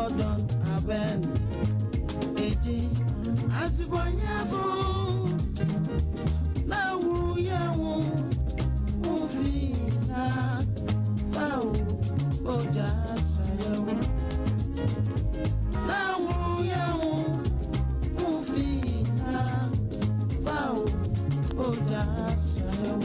Obodon aben eji asiboyafo na wuyawo ufi na fao oja sayo na wuyawo ufi na fao oja sayo.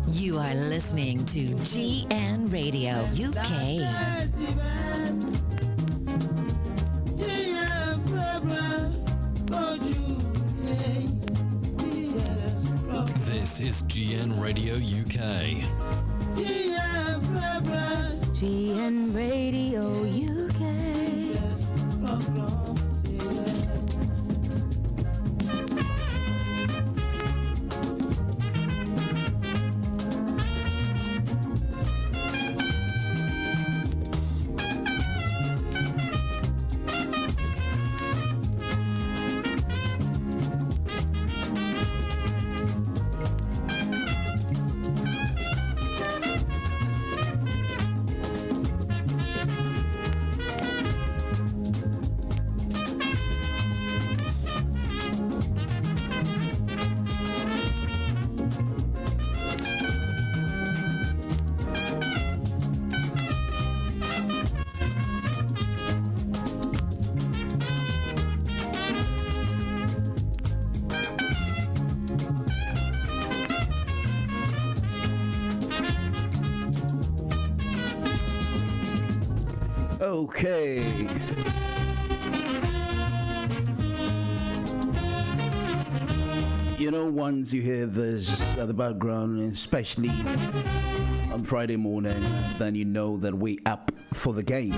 You are listening to GN Radio UK. This is GN Radio UK. GN Radio UK. Okay. You know, once you hear this at the background, especially on Friday morning, then you know that we up for the game.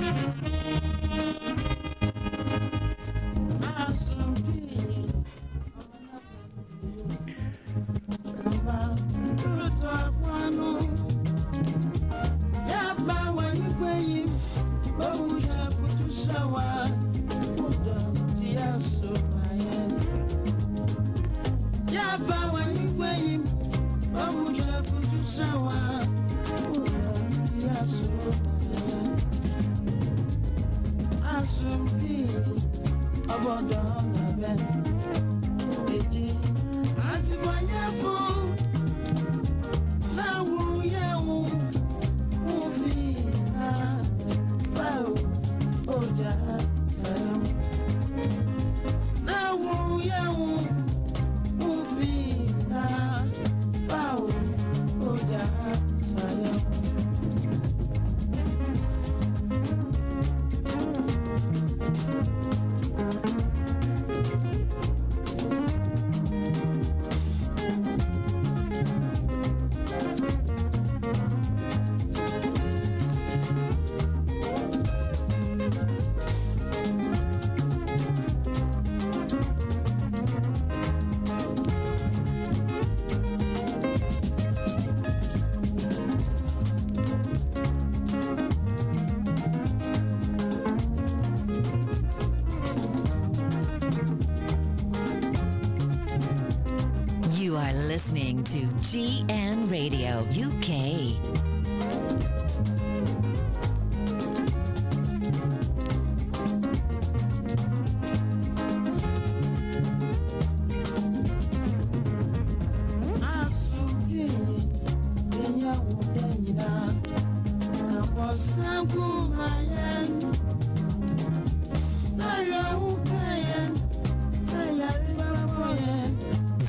GN Radio UK.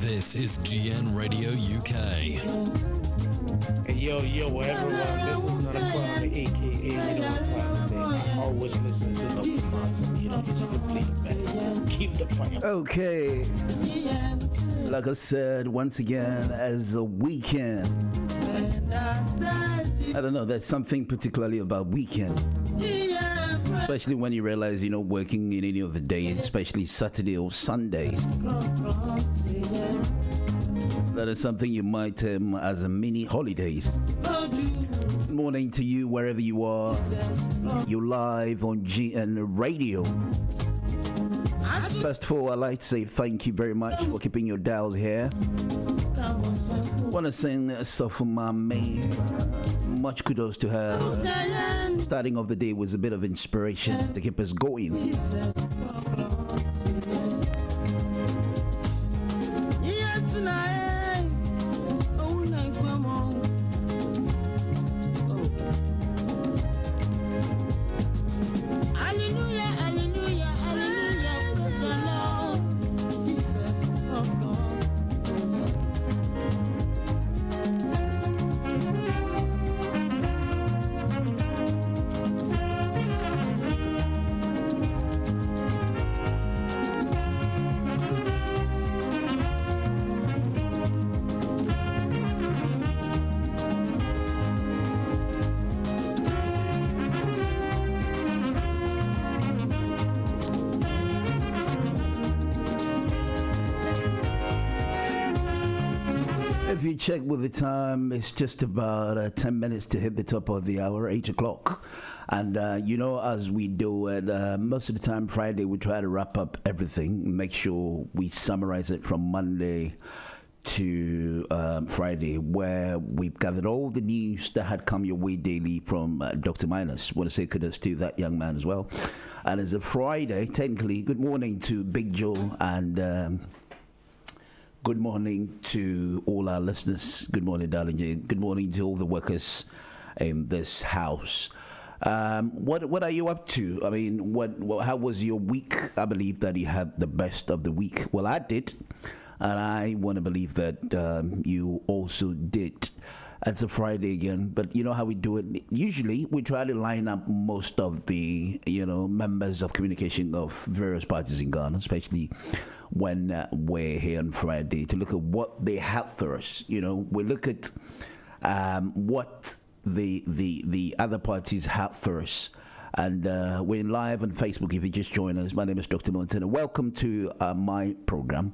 This is GN Radio UK. Hey, yo, everyone, this is not a problem, aka, you know what time to say. I always listen to Dr. Morton, you know, he's simply the best. Keep the fire. Okay. Like I said, once again, as a weekend, I don't know, there's something particularly about weekend. Especially when you realize you're not working in any of the days, especially Saturday or Sunday. That is something you might term as a mini holidays. Good morning to you wherever you are. You're live on GN Radio. First of all, I'd like to say thank you very much for keeping your dials here. Want to sing Sophomore May. Much kudos to her. Starting off the day was a bit of inspiration to keep us going. If you check with the time, it's just about 10 minutes to hit the top of the hour, 8 o'clock. And, you know, as we do it, most of the time, Friday, we try to wrap up everything, make sure we summarize it from Monday to Friday, where we've gathered all the news that had come your way daily from Dr. Minus. Want to say kudos to that young man as well. And as a Friday, technically, good morning to Big Joe and... good morning to all our listeners. Good morning, darling Jane. Good morning to all the workers in this house. What are you up to? I mean, how was your week? I believe that you had the best of the week. Well, I did, and I want to believe that you also did. It's a Friday again, but you know how we do it. Usually, we try to line up most of the members of communication of various parties in Ghana, especially when we're here on Friday, to look at what they have for us. We look at what the other parties have for us. And we're live on Facebook if you just join us. My name is Dr. Morton, and welcome to my program.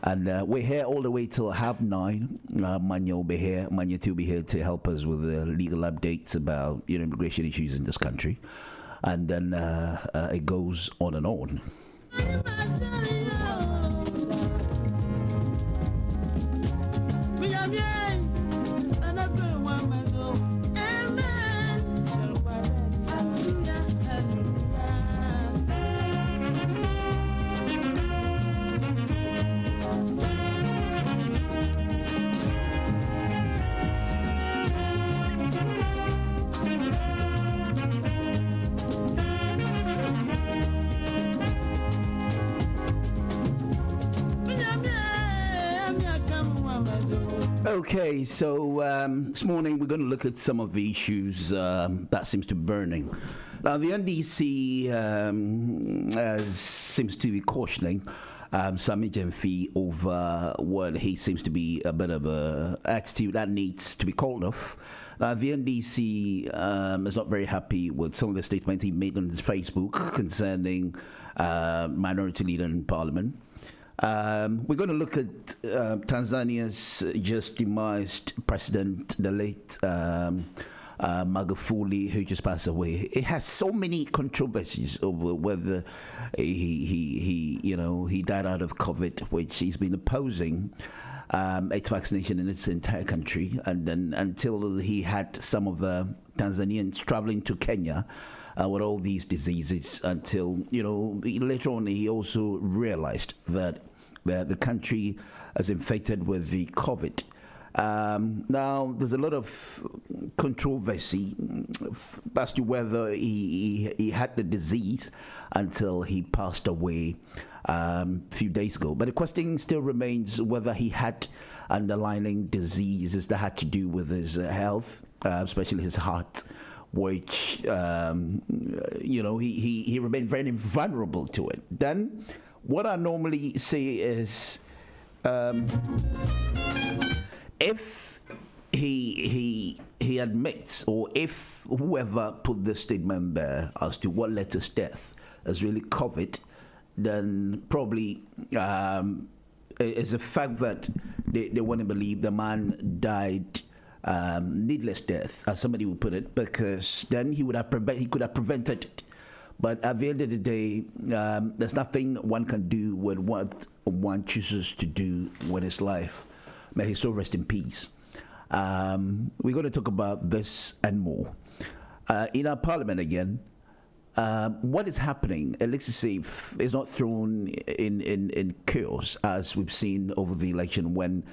And we're here all the way till 9:30. Manya will be here. Manya too will be here to help us with the legal updates about immigration issues in this country. And then it goes on and on. Okay, so this morning we're going to look at some of the issues that seems to be burning. Now, the NDC seems to be cautioning Sami Jemfi over what he seems to be a bit of a attitude that needs to be called off. The NDC is not very happy with some of the statements he made on his Facebook concerning minority leader in parliament. We're going to look at Tanzania's just demised president, the late Magufuli, who just passed away. It has so many controversies over whether he died out of COVID, which he's been opposing. its vaccination in its entire country, and then until he had some of the Tanzanians traveling to Kenya with all these diseases, until later on he also realized that the country is infected with the COVID. Now there's a lot of controversy as to whether he had the disease until he passed away a few days ago. But the question still remains whether he had underlying diseases that had to do with his health, especially his heart, which he remained very vulnerable to it. Then what I normally say is if he admits, or if whoever put this statement there as to what led to his death is really COVID, then probably it's a fact that they want to believe the man died needless death, as somebody would put it, because then he could have prevented it. But at the end of the day, there's nothing one can do with what one chooses to do with his life. May his soul rest in peace. We're going to talk about this and more. In our parliament again, what is happening, Elixir is not thrown in chaos as we've seen over the election when,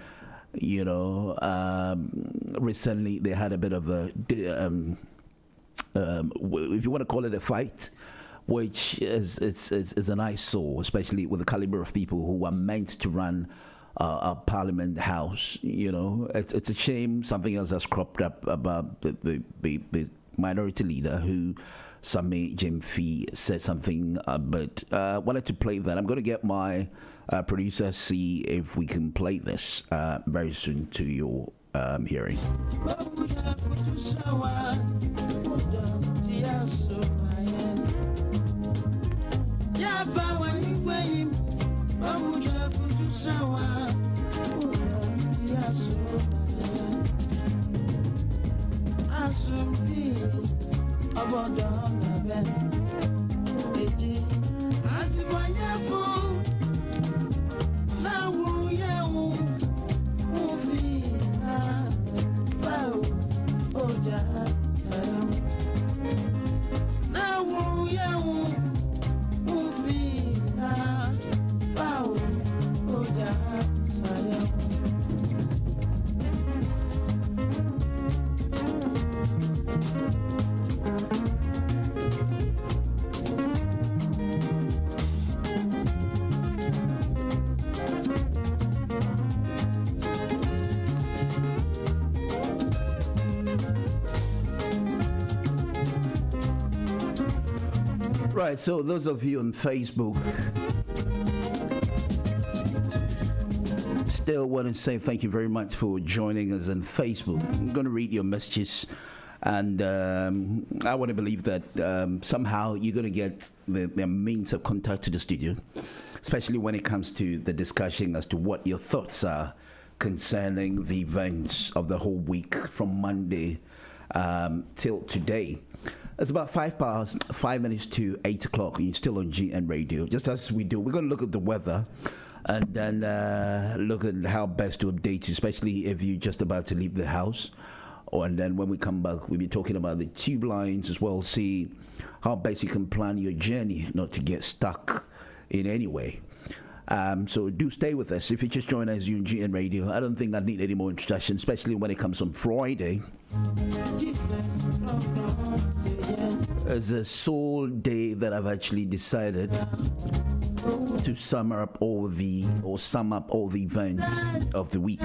recently they had a bit of a, if you want to call it a fight, which is an eyesore, especially with the caliber of people who are meant to run our Parliament House. It's a shame something else has cropped up about the minority leader who, Sami Jimfi, said something, but wanted to play that. I'm going to get my producer, see if we can play this very soon to your hearing. Right, so those of you on Facebook, still want to say thank you very much for joining us on Facebook. I'm going to read your messages, and I want to believe that somehow you're going to get the means of contact to the studio, especially when it comes to the discussion as to what your thoughts are concerning the events of the whole week from Monday till today. It's about 5 minutes to 8 o'clock, and you're still on GN Radio. Just as we do, we're going to look at the weather and then look at how best to update you, especially if you're just about to leave the house. And then when we come back, we'll be talking about the tube lines as well, see how best you can plan your journey not to get stuck in any way. So do stay with us. If you just join us on GN Radio, I don't think I need any more introduction, especially when it comes on Friday. It's a sole day that I've actually decided to sum up all the events of the week.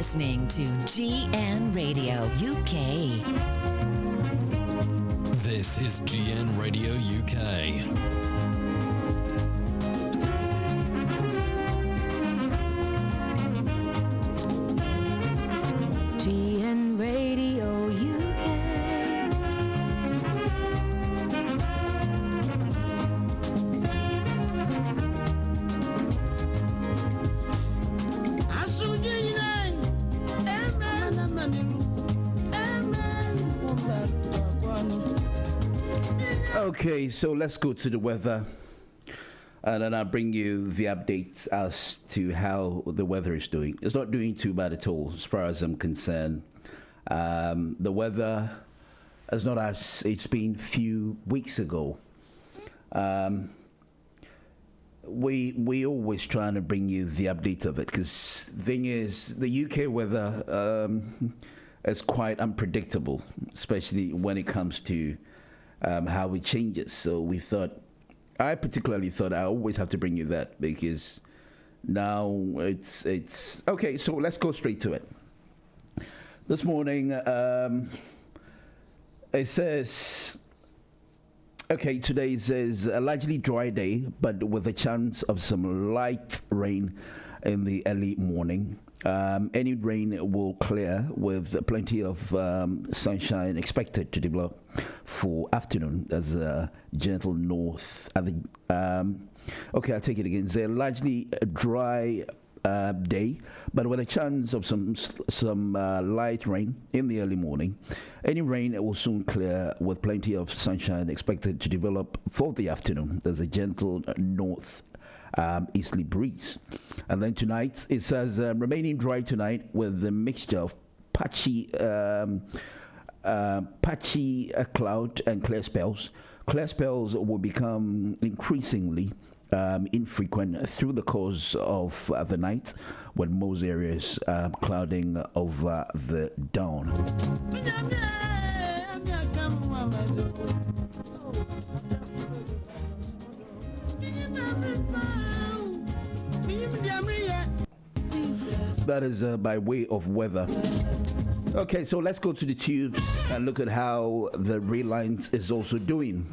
listening to GN Radio UK. This is GN Radio UK. GN Radio UK. Okay, so let's go to the weather, and then I'll bring you the updates as to how the weather is doing. It's not doing too bad at all, as far as I'm concerned. The weather is not as it's been few weeks ago. We always trying to bring you the update of it, because the thing is, the UK weather is quite unpredictable, especially when it comes to how it changes. So I particularly thought I always have to bring you that, because now it's okay. So let's go straight to it. This morning, it says, okay, today says a largely dry day, but with a chance of some light rain in the early morning. Any rain will clear with plenty of sunshine expected to develop for afternoon as a gentle north. Okay, I'll take it again. It's a largely dry day, but with a chance of some light rain in the early morning. Any rain will soon clear with plenty of sunshine expected to develop for the afternoon. There's a gentle north easterly breeze. And then tonight, it says remaining dry tonight with a mixture of patchy cloud and clear spells. Clear spells will become increasingly infrequent through the course of the night, with most areas clouding over the dawn. That is by way of weather. Okay, so let's go to the tubes and look at how the rail lines is also doing.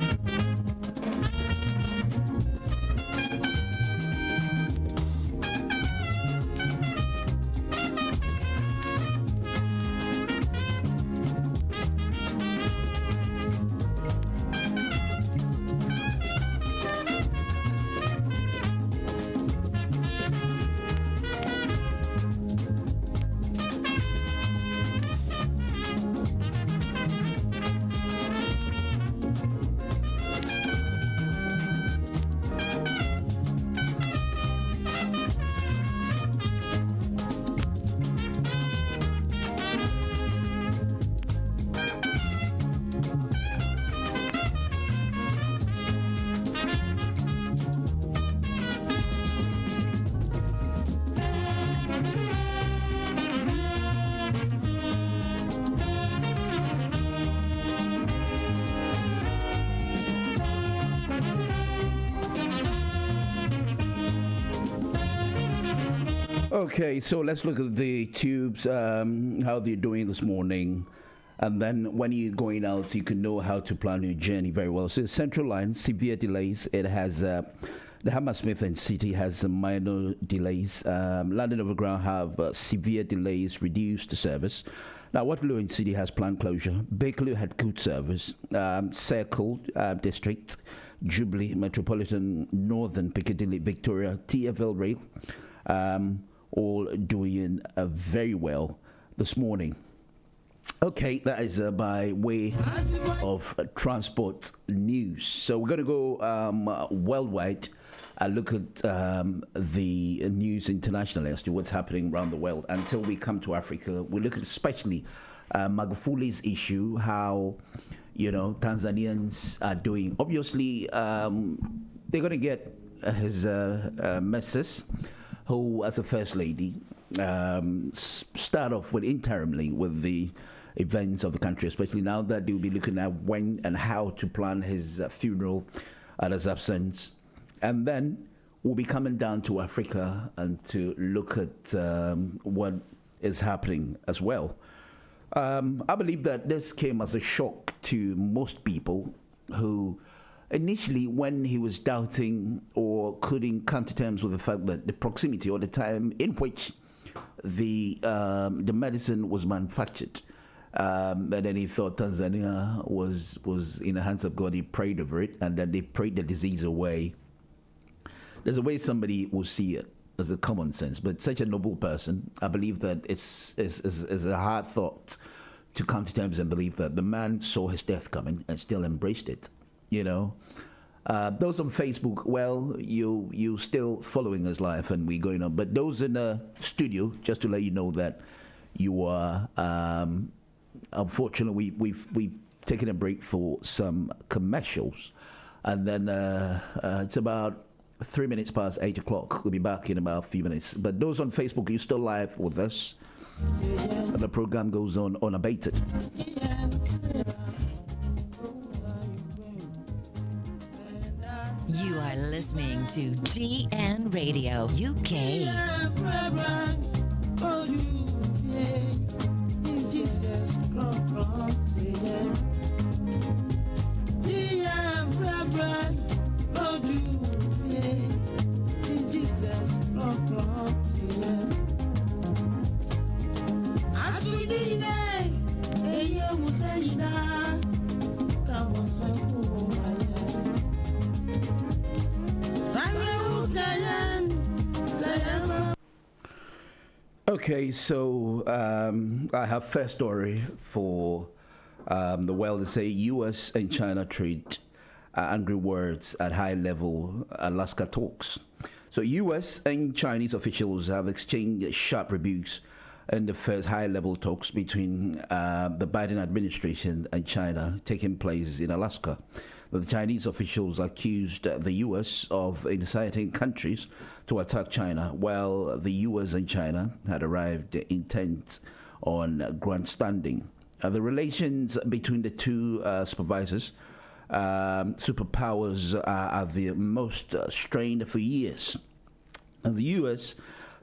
Okay, so let's look at the tubes, how they're doing this morning. And then when you're going out, you can know how to plan your journey very well. So Central Line, severe delays. It has the Hammersmith and City has some minor delays. London Overground have severe delays, reduced service. Now, Waterloo and City has planned closure. Bakerloo had good service. Circle District, Jubilee, Metropolitan, Northern Piccadilly, Victoria, TfL Rail, all doing very well this morning. Okay, that is by way of transport news. So we're going to go worldwide and look at the news internationally as to what's happening around the world. Until we come to Africa, we look at especially Magufuli's issue, how, Tanzanians are doing. Obviously, they're going to get his missus, who, as a first lady, start off with interimly with the events of the country, especially now that they'll be looking at when and how to plan his funeral at his absence. And then we'll be coming down to Africa and to look at what is happening as well. I believe that this came as a shock to most people who initially, when he was doubting or couldn't come to terms with the fact that the proximity or the time in which the medicine was manufactured, and then he thought Tanzania was in the hands of God. He prayed over it, and then they prayed the disease away. There's a way somebody will see it as a common sense, but such a noble person, I believe that it's a hard thought to come to terms and believe that the man saw his death coming and still embraced it. You know, those on Facebook, well, you still following his life and we going on. But those in the studio, just to let you know that you are, unfortunately, we've taken a break for some commercials, and then it's about 3 minutes past 8 o'clock. We'll be back in about a few minutes. But those on Facebook, you're still live with us. And the program goes on unabated. You are listening to GN Radio UK. Okay, so I have first story for the world to say U.S. and China trade angry words at high level Alaska talks. So U.S. and Chinese officials have exchanged sharp rebukes in the first high level talks between the Biden administration and China taking place in Alaska. The Chinese officials accused the U.S. of inciting countries to attack China, while the U.S. and China had arrived intent on grandstanding. The relations between the two superpowers are the most strained for years. And the U.S.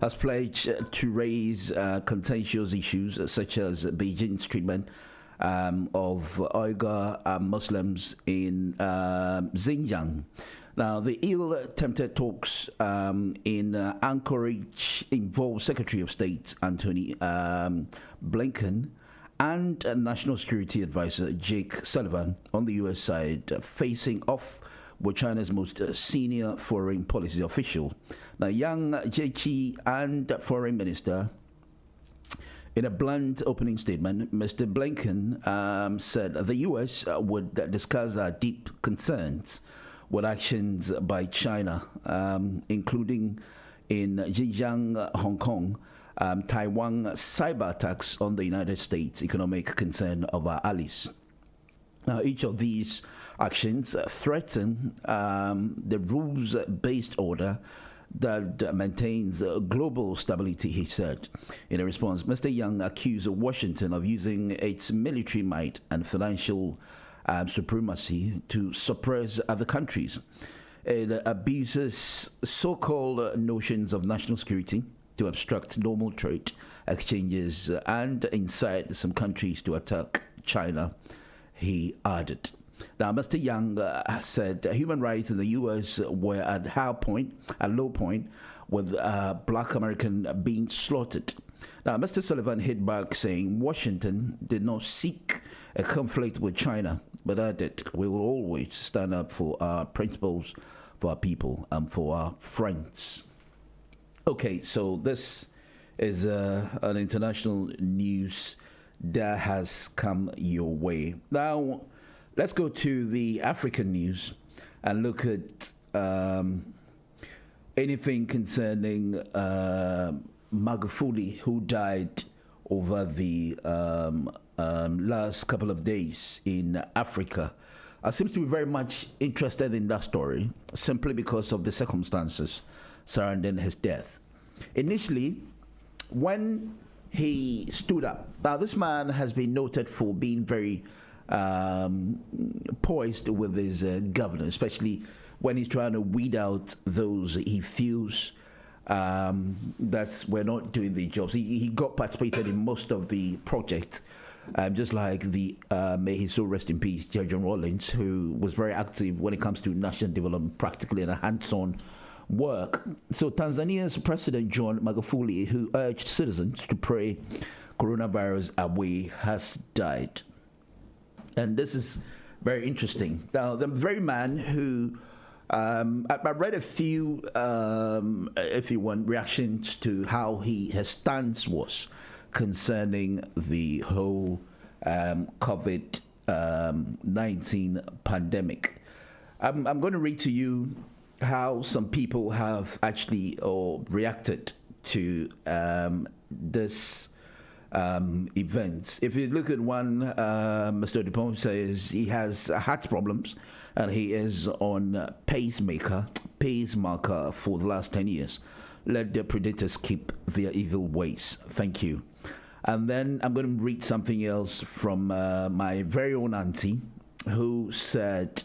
has pledged to raise contentious issues such as Beijing's treatment of Uyghur Muslims in Xinjiang. Now, the ill-tempted talks in Anchorage involve Secretary of State Antony Blinken and National Security Advisor Jake Sullivan on the U.S. side, facing off with China's most senior foreign policy official. Now, Yang Jiechi and Foreign Minister, in a blunt opening statement, Mr. Blinken said the U.S. would discuss our deep concerns with actions by China, including in Xinjiang, Hong Kong, Taiwan cyber attacks on the United States, economic concern of our allies. Now, each of these actions threaten the rules-based order that maintains global stability, he said. In a response, Mr. Yang accused Washington of using its military might and financial supremacy to suppress other countries. It abuses so-called notions of national security to obstruct normal trade exchanges and incite some countries to attack China, he added. Now, Mr. Yang said human rights in the U.S. were at low point, with black American being slaughtered. Now, Mr. Sullivan hit back saying Washington did not seek a conflict with China, but added we will always stand up for our principles, for our people, and for our friends. Okay, so this is an international news that has come your way. Now, let's go to the African news and look at anything concerning Magufuli, who died over the last couple of days in Africa. I seem to be very much interested in that story simply because of the circumstances surrounding his death. Initially, when he stood up, now this man has been noted for being very poised with his governor, especially when he's trying to weed out those he feels that were not doing the jobs. He got participated in most of the projects, just like the may his soul rest in peace, John Rawlings, who was very active when it comes to national development, practically in a hands-on work. So Tanzania's President John Magufuli, who urged citizens to pray coronavirus away, has died. And this is very interesting. Now, the very man who I read a few, if you want, reactions to how his stance was concerning the whole COVID-19 pandemic. I'm going to read to you how some people have actually reacted to this event. If you look at one, Mr. Dupont says he has heart problems and he is on pacemaker for the last 10 years. Let the predators keep their evil ways. Thank you. And then I'm going to read something else from my very own auntie, who said,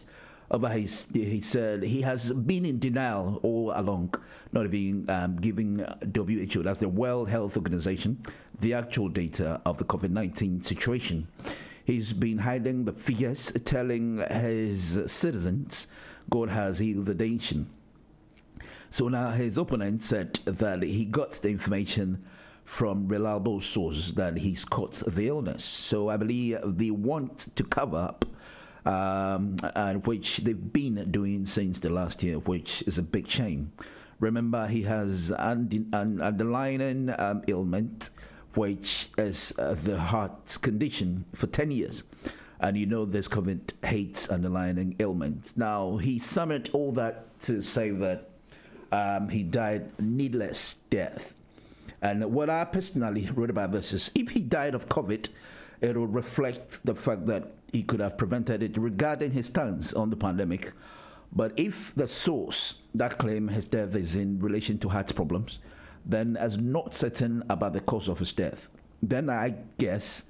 he said he has been in denial all along, not even giving WHO, that's the World Health Organization, the actual data of the COVID-19 situation. He's been hiding the figures, telling his citizens God has healed the nation. So now his opponent said that he got the information from reliable sources that he's caught the illness. So I believe they want to cover up, and which they've been doing since the last year, which is a big shame. Remember, he has an underlying ailment, which is the heart condition for 10 years. And you know this COVID hates underlying ailments. Now, he summed all that to say that he died needless death. And what I personally wrote about this is, if he died of COVID, it will reflect the fact that he could have prevented it regarding his stance on the pandemic. But if the source that claim his death is in relation to heart problems, then as not certain about the cause of his death, then I guess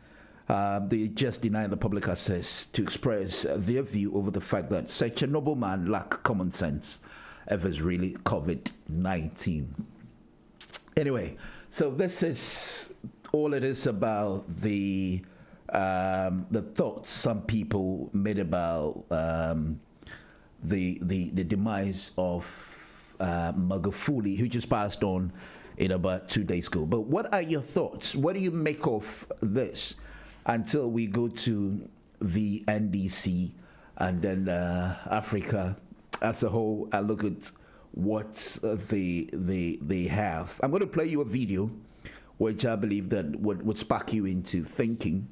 they just deny the public access to express their view over the fact that such a noble man lack common sense if it's really COVID-19. Anyway, so this is all it is about the thoughts some people made about the demise of Magufuli, who just passed on in about 2 days ago. But what are your thoughts? What do you make of this until we go to the NDC and then Africa as a whole and look at what they have? I'm going to play you a video which I believe that would spark you into thinking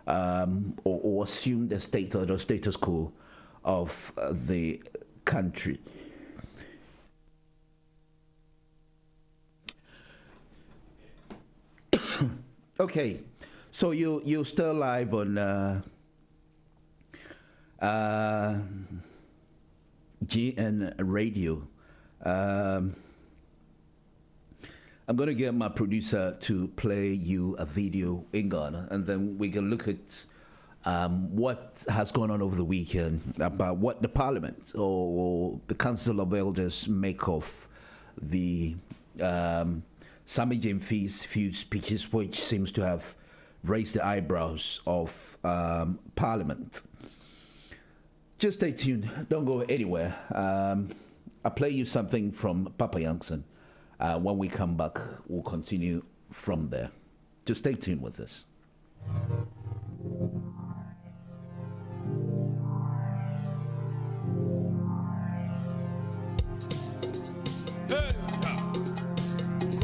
or assume the state or the status quo of the country. Okay, so you're still live on GN Radio. I'm going to get my producer to play you a video in Ghana, and then we can look at what has gone on over the weekend about what the Parliament or the Council of Elders make of the Sammy Jemfi's few speeches, which seems to have raised the eyebrows of Parliament. Just stay tuned. Don't go anywhere. I'll play you something from Papa Youngson. When we come back, we'll continue from there. Just stay tuned with us.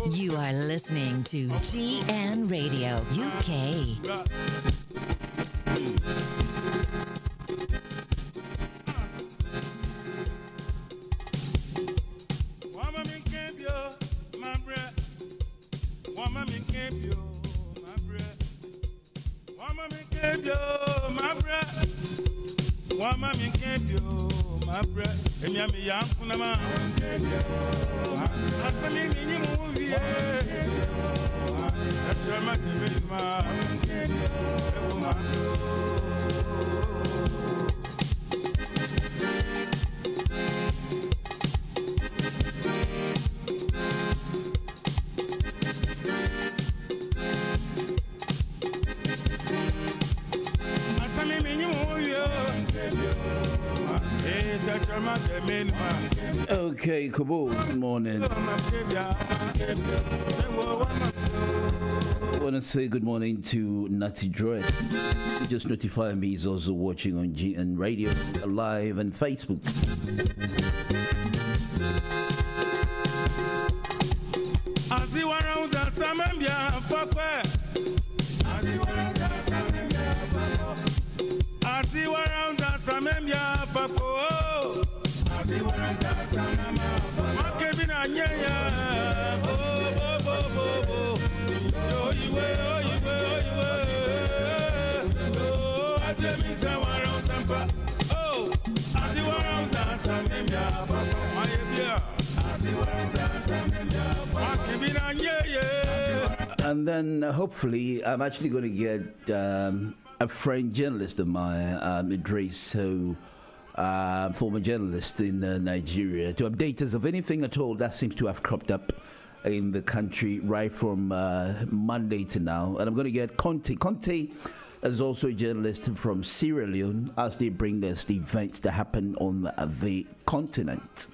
You are listening to GN Radio UK. Okay, Kubo, good morning. I want to say good morning to Natty Dread. He just notified me he's also watching on GN Radio live and Facebook. And then hopefully I'm actually going to get a friend journalist of mine, Idris, who former journalist in Nigeria, to update us of anything at all that seems to have cropped up in the country right from Monday to now. And I'm going to get Conte. Conte is also a journalist from Sierra Leone as they bring us the events that happen on the continent.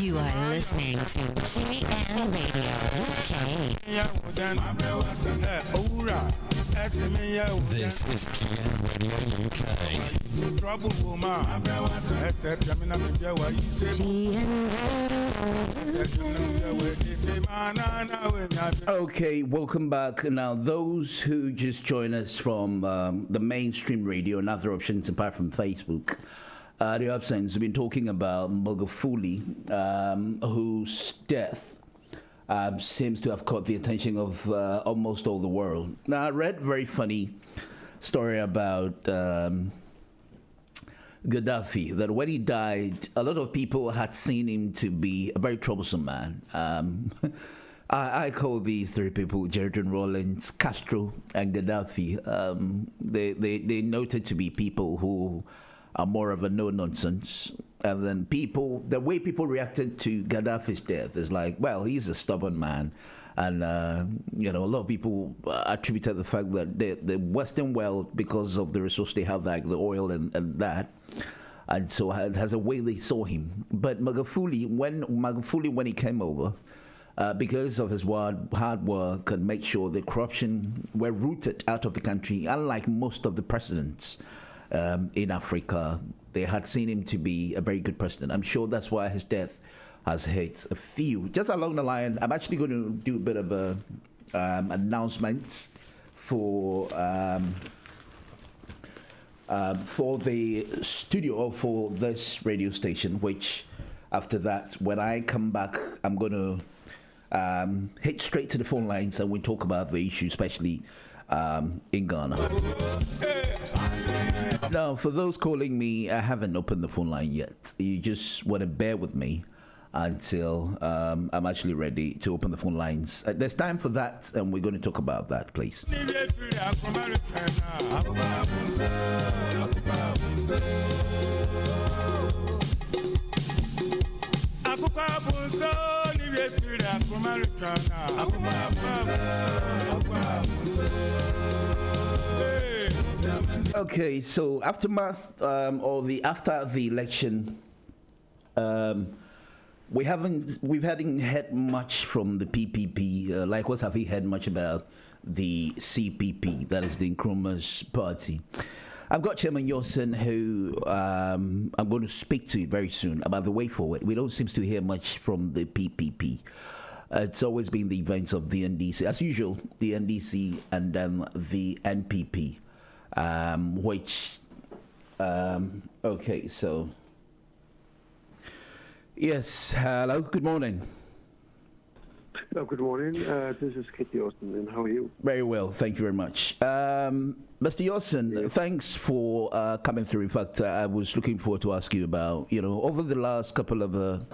You are listening to GN Radio UK. This is GN Radio UK. Okay, welcome back. Now, those who just join us from the mainstream radio and other options apart from Facebook, the absence, we've been talking about Magufuli, whose death seems to have caught the attention of almost all the world. Now, I read a very funny story about Gaddafi, that when he died, a lot of people had seen him to be a very troublesome man. I call these three people, Jerry Rawlings, Castro, and Gaddafi. They noted to be people who are more of a no-nonsense. And then the way people reacted to Gaddafi's death is like, well, he's a stubborn man. And, a lot of people attributed the fact that the Western world, because of the resources they have, like the oil and that, and so has a way they saw him. But Magufuli, when he came over, because of his hard work and make sure the corruption were rooted out of the country, unlike most of the presidents in Africa, they had seen him to be a very good president. I'm sure that's why his death has hit a few. Just along the line, I'm actually going to do a bit of a announcement for the studio or for this radio station, which after that, when I come back, I'm going to hit straight to the phone lines and we talk about the issue, especially in Ghana. Now, for those calling me, I haven't opened the phone line yet. You just want to bear with me until I'm actually ready to open the phone lines. There's time for that, and we're going to talk about that, please. Okay, so aftermath after the election, we hadn't heard much from the PPP. Likewise, have we heard much about the CPP, that is the Nkrumah's party? I've got Chairman Yosin, who I'm going to speak to very soon about the way forward. We don't seem to hear much from the PPP. It's always been the events of the NDC, as usual, the NDC and then the NPP, okay, so... Yes, hello, good morning. Good morning. This is Kitty Austin, and how are you? Very well, thank you very much. Mr. Austin, thanks for coming through. In fact, I was looking forward to ask you about, over the last couple of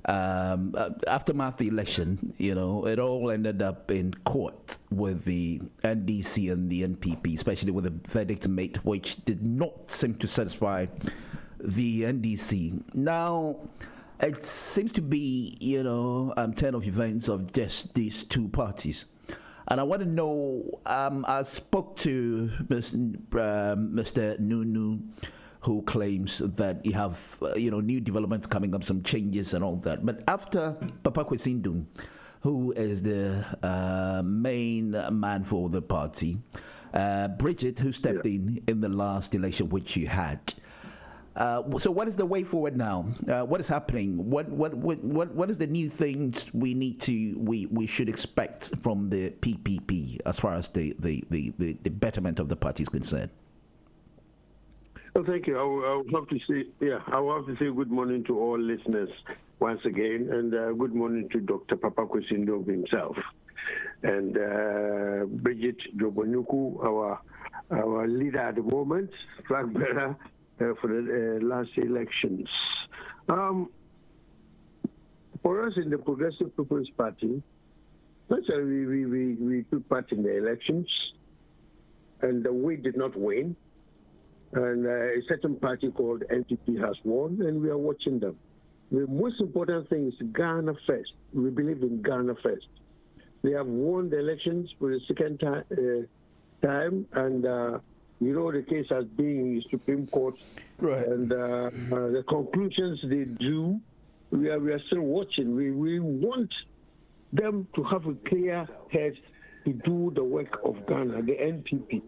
aftermath the election, it all ended up in court with the NDC and the NPP, especially with the verdict made, which did not seem to satisfy the NDC. Now, it seems to be, turn of events of just these two parties. And I want to know, I spoke to Mr. Nunu, who claims that you have, new developments coming up, some changes and all that. But after Papa Kwesindum, who is the main man for the party, Bridget, who stepped in the last election, which you had. So what is the way forward now? What is happening? What is the new things we should expect from the PPP as far as the betterment of the party is concerned? Well, thank you. I will have to say good morning to all listeners once again, and good morning to Dr. Papa Kwesindo himself, and Bridget Jobonyuku, our leader at the moment, flag bearer for the last elections. For us in the Progressive People's Party, naturally we took part in the elections, and we did not win. And a certain party called NPP has won, and we are watching them. The most important thing is Ghana first. We believe in Ghana first. They have won the elections for the second time, and the case has been in the Supreme Court, right? And the conclusions they drew, we are still watching. We want them to have a clear head to do the work of Ghana, the NPP.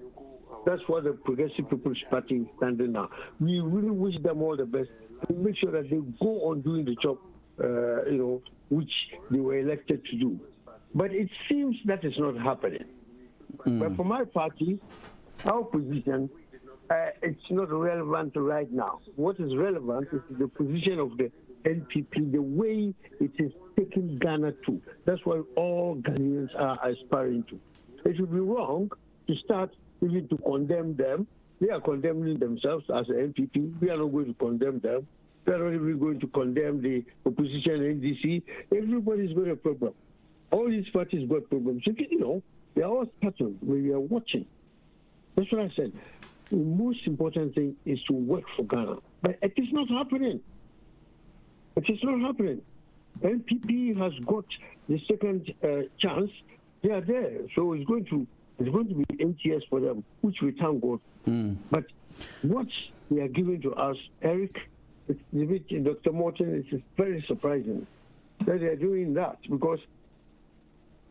That's what the Progressive People's Party is standing now. We really wish them all the best and make sure that they go on doing the job, which they were elected to do. But it seems that is not happening. But for my party, our position, it's not relevant right now. What is relevant is the position of the NPP, the way it is taking Ghana to. That's what all Ghanaians are aspiring to. It would be wrong to start even to condemn them. They are condemning themselves as an NPP. We are not going to condemn them. We are not even going to condemn the opposition NDC. Everybody's got a problem. All these parties got problems. They are all starting when we are watching. That's what I said. The most important thing is to work for Ghana. But it is not happening. It is not happening. NPP has got the second chance. They are there. So it's going to be 8 years for them, which we thank God. But what they are giving to us, Eric, Dr. Morton, it's very surprising that they are doing that, because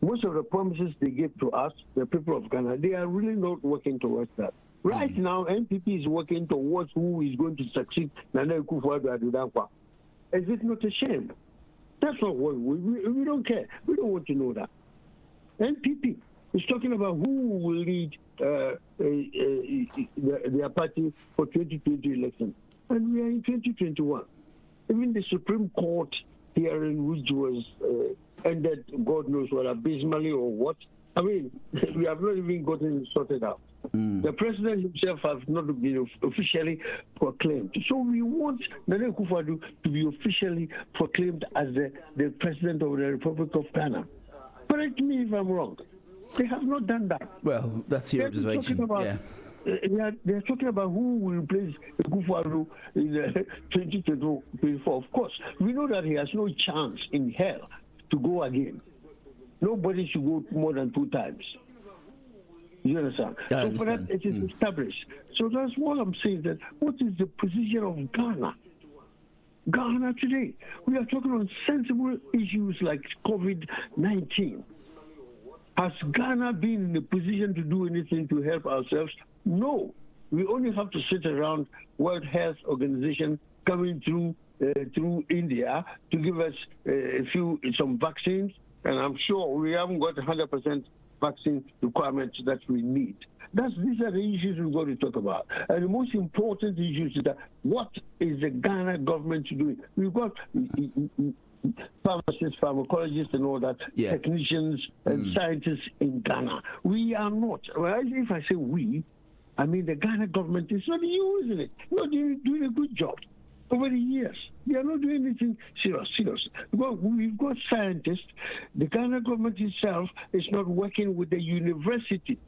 most of the promises they gave to us, the people of Ghana, they are really not working towards that. Right now, NPP is working towards who is going to succeed Nana Akufo-Addo. Is it not a shame? That's not what we don't care. We don't want to know that. NPP is talking about who will lead their party for 2020 election. And we are in 2021. Even the Supreme Court hearing, which was ended, God knows what, abysmally or what. I mean, we have not even gotten it sorted out. The president himself has not been officially proclaimed. So we want Nana Akufo-Addo to be officially proclaimed as the president of the Republic of Ghana. Correct me if I'm wrong. They have not done that. Well, that's your observation. They are talking about who will replace Akufo-Addo in 2024. Of course, we know that he has no chance in hell to go again. Nobody should go more than 2 times. You understand? So for that, it is established. So that's what I'm saying, that what is the position of Ghana? Ghana today. We are talking on sensible issues like COVID-19. Has Ghana been in a position to do anything to help ourselves? No. We only have to sit around World Health Organization coming through India to give us some vaccines, and I'm sure we haven't got 100% vaccine requirements that we need. These are the issues we've got to talk about. And the most important issues is that what is the Ghana government doing? We've got pharmacists, pharmacologists, and all that, technicians and scientists in Ghana. We are not. Well, if I say we, I mean the Ghana government is not using it. Not doing a good job. Over the years, they are not doing anything serious. Well, we've got scientists. The Ghana government itself is not working with the universities.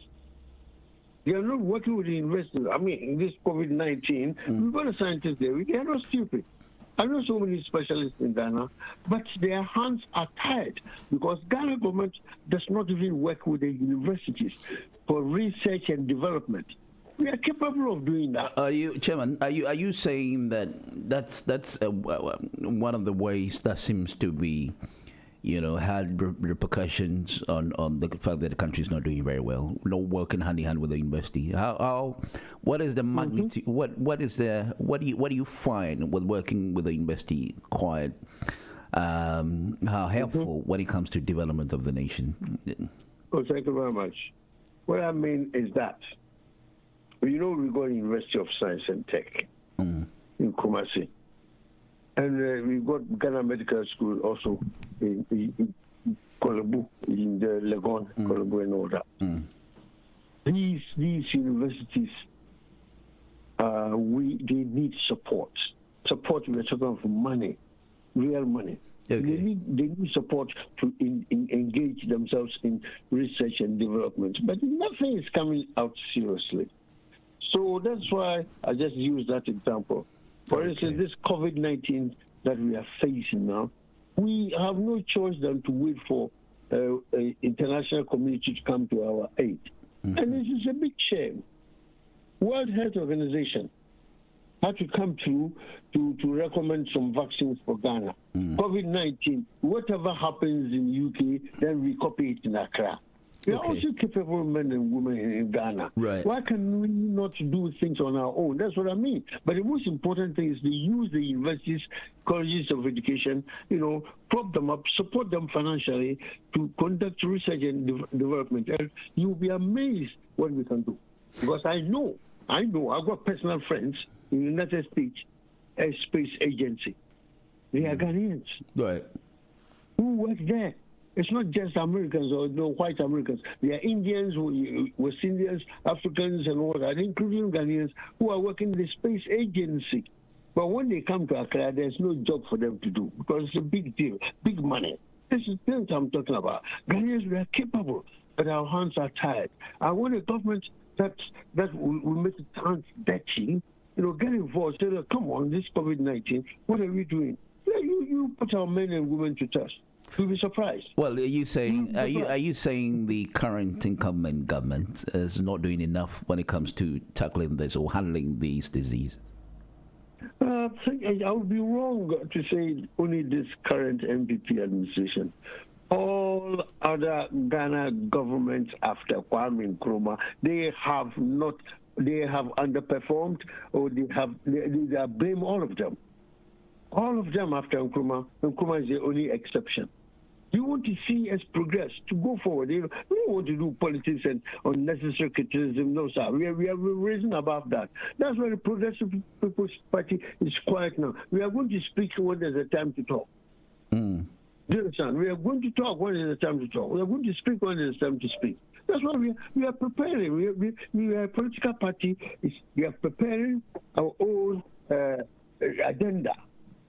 They are not working with the universities. I mean, in this COVID-19, we've got a scientist there. They are not stupid. I know so many specialists in Ghana, but their hands are tied because Ghana government does not even work with the universities for research and development. We are capable of doing that. Chairman? Are you saying that that's one of the ways that seems to be, had repercussions on the fact that the country is not doing very well, not working hand in hand with the university? What is the magnitude? What do you find with working with the university quite how helpful when it comes to development of the nation? Oh, thank you very much. What I mean is that. We got University of Science and Tech in Kumasi. And we've got Ghana Medical School also in Kolebu, in the Legon, Kolebu and all that. These universities, they need support. Support, we're talking about money, real money. Okay. They need support to engage themselves in research and development. But nothing is coming out seriously. So that's why I just use that example. For instance, this COVID-19 that we are facing now, we have no choice than to wait for international community to come to our aid. And this is a big shame. World Health Organization had to come through to recommend some vaccines for Ghana. COVID-19, whatever happens in UK, then we copy it in Accra. We are also capable men and women in Ghana. Right. Why can we not do things on our own? That's what I mean. But the most important thing is to use the universities, colleges of education, prop them up, support them financially to conduct research and development. And you'll be amazed what we can do. Because I know, I've got personal friends in the United States Space Agency. They are Ghanaians. Right. Who work there? It's not just Americans or white Americans. They are Indians, West Indians, Africans, and all that, including Ghanaians who are working in the space agency. But when they come to Accra, there's no job for them to do because it's a big deal, big money. This is things I'm talking about. Ghanaians, we are capable, but our hands are tied. I want a government that will make the hands dirty. Get involved. Say, come on, this COVID-19, what are we doing? You put our men and women to test. You'll be surprised. Well, are you saying the current incumbent government is not doing enough when it comes to tackling this or handling these diseases? I would be wrong to say only this current MPP administration. All other Ghana governments after Kwame Nkrumah, they have underperformed, or they blame all of them. All of them after Nkrumah. Nkrumah is the only exception. You want to see us progress, to go forward. We don't want to do politics and unnecessary criticism. No, sir. We are raising above that. That's why the Progressive People's Party is quiet now. We are going to speak when there's a time to talk. Do you understand? We are going to talk when there's a time to talk. We are going to speak when there's time to speak. That's why we are preparing. We are a political party. We are preparing our own agenda.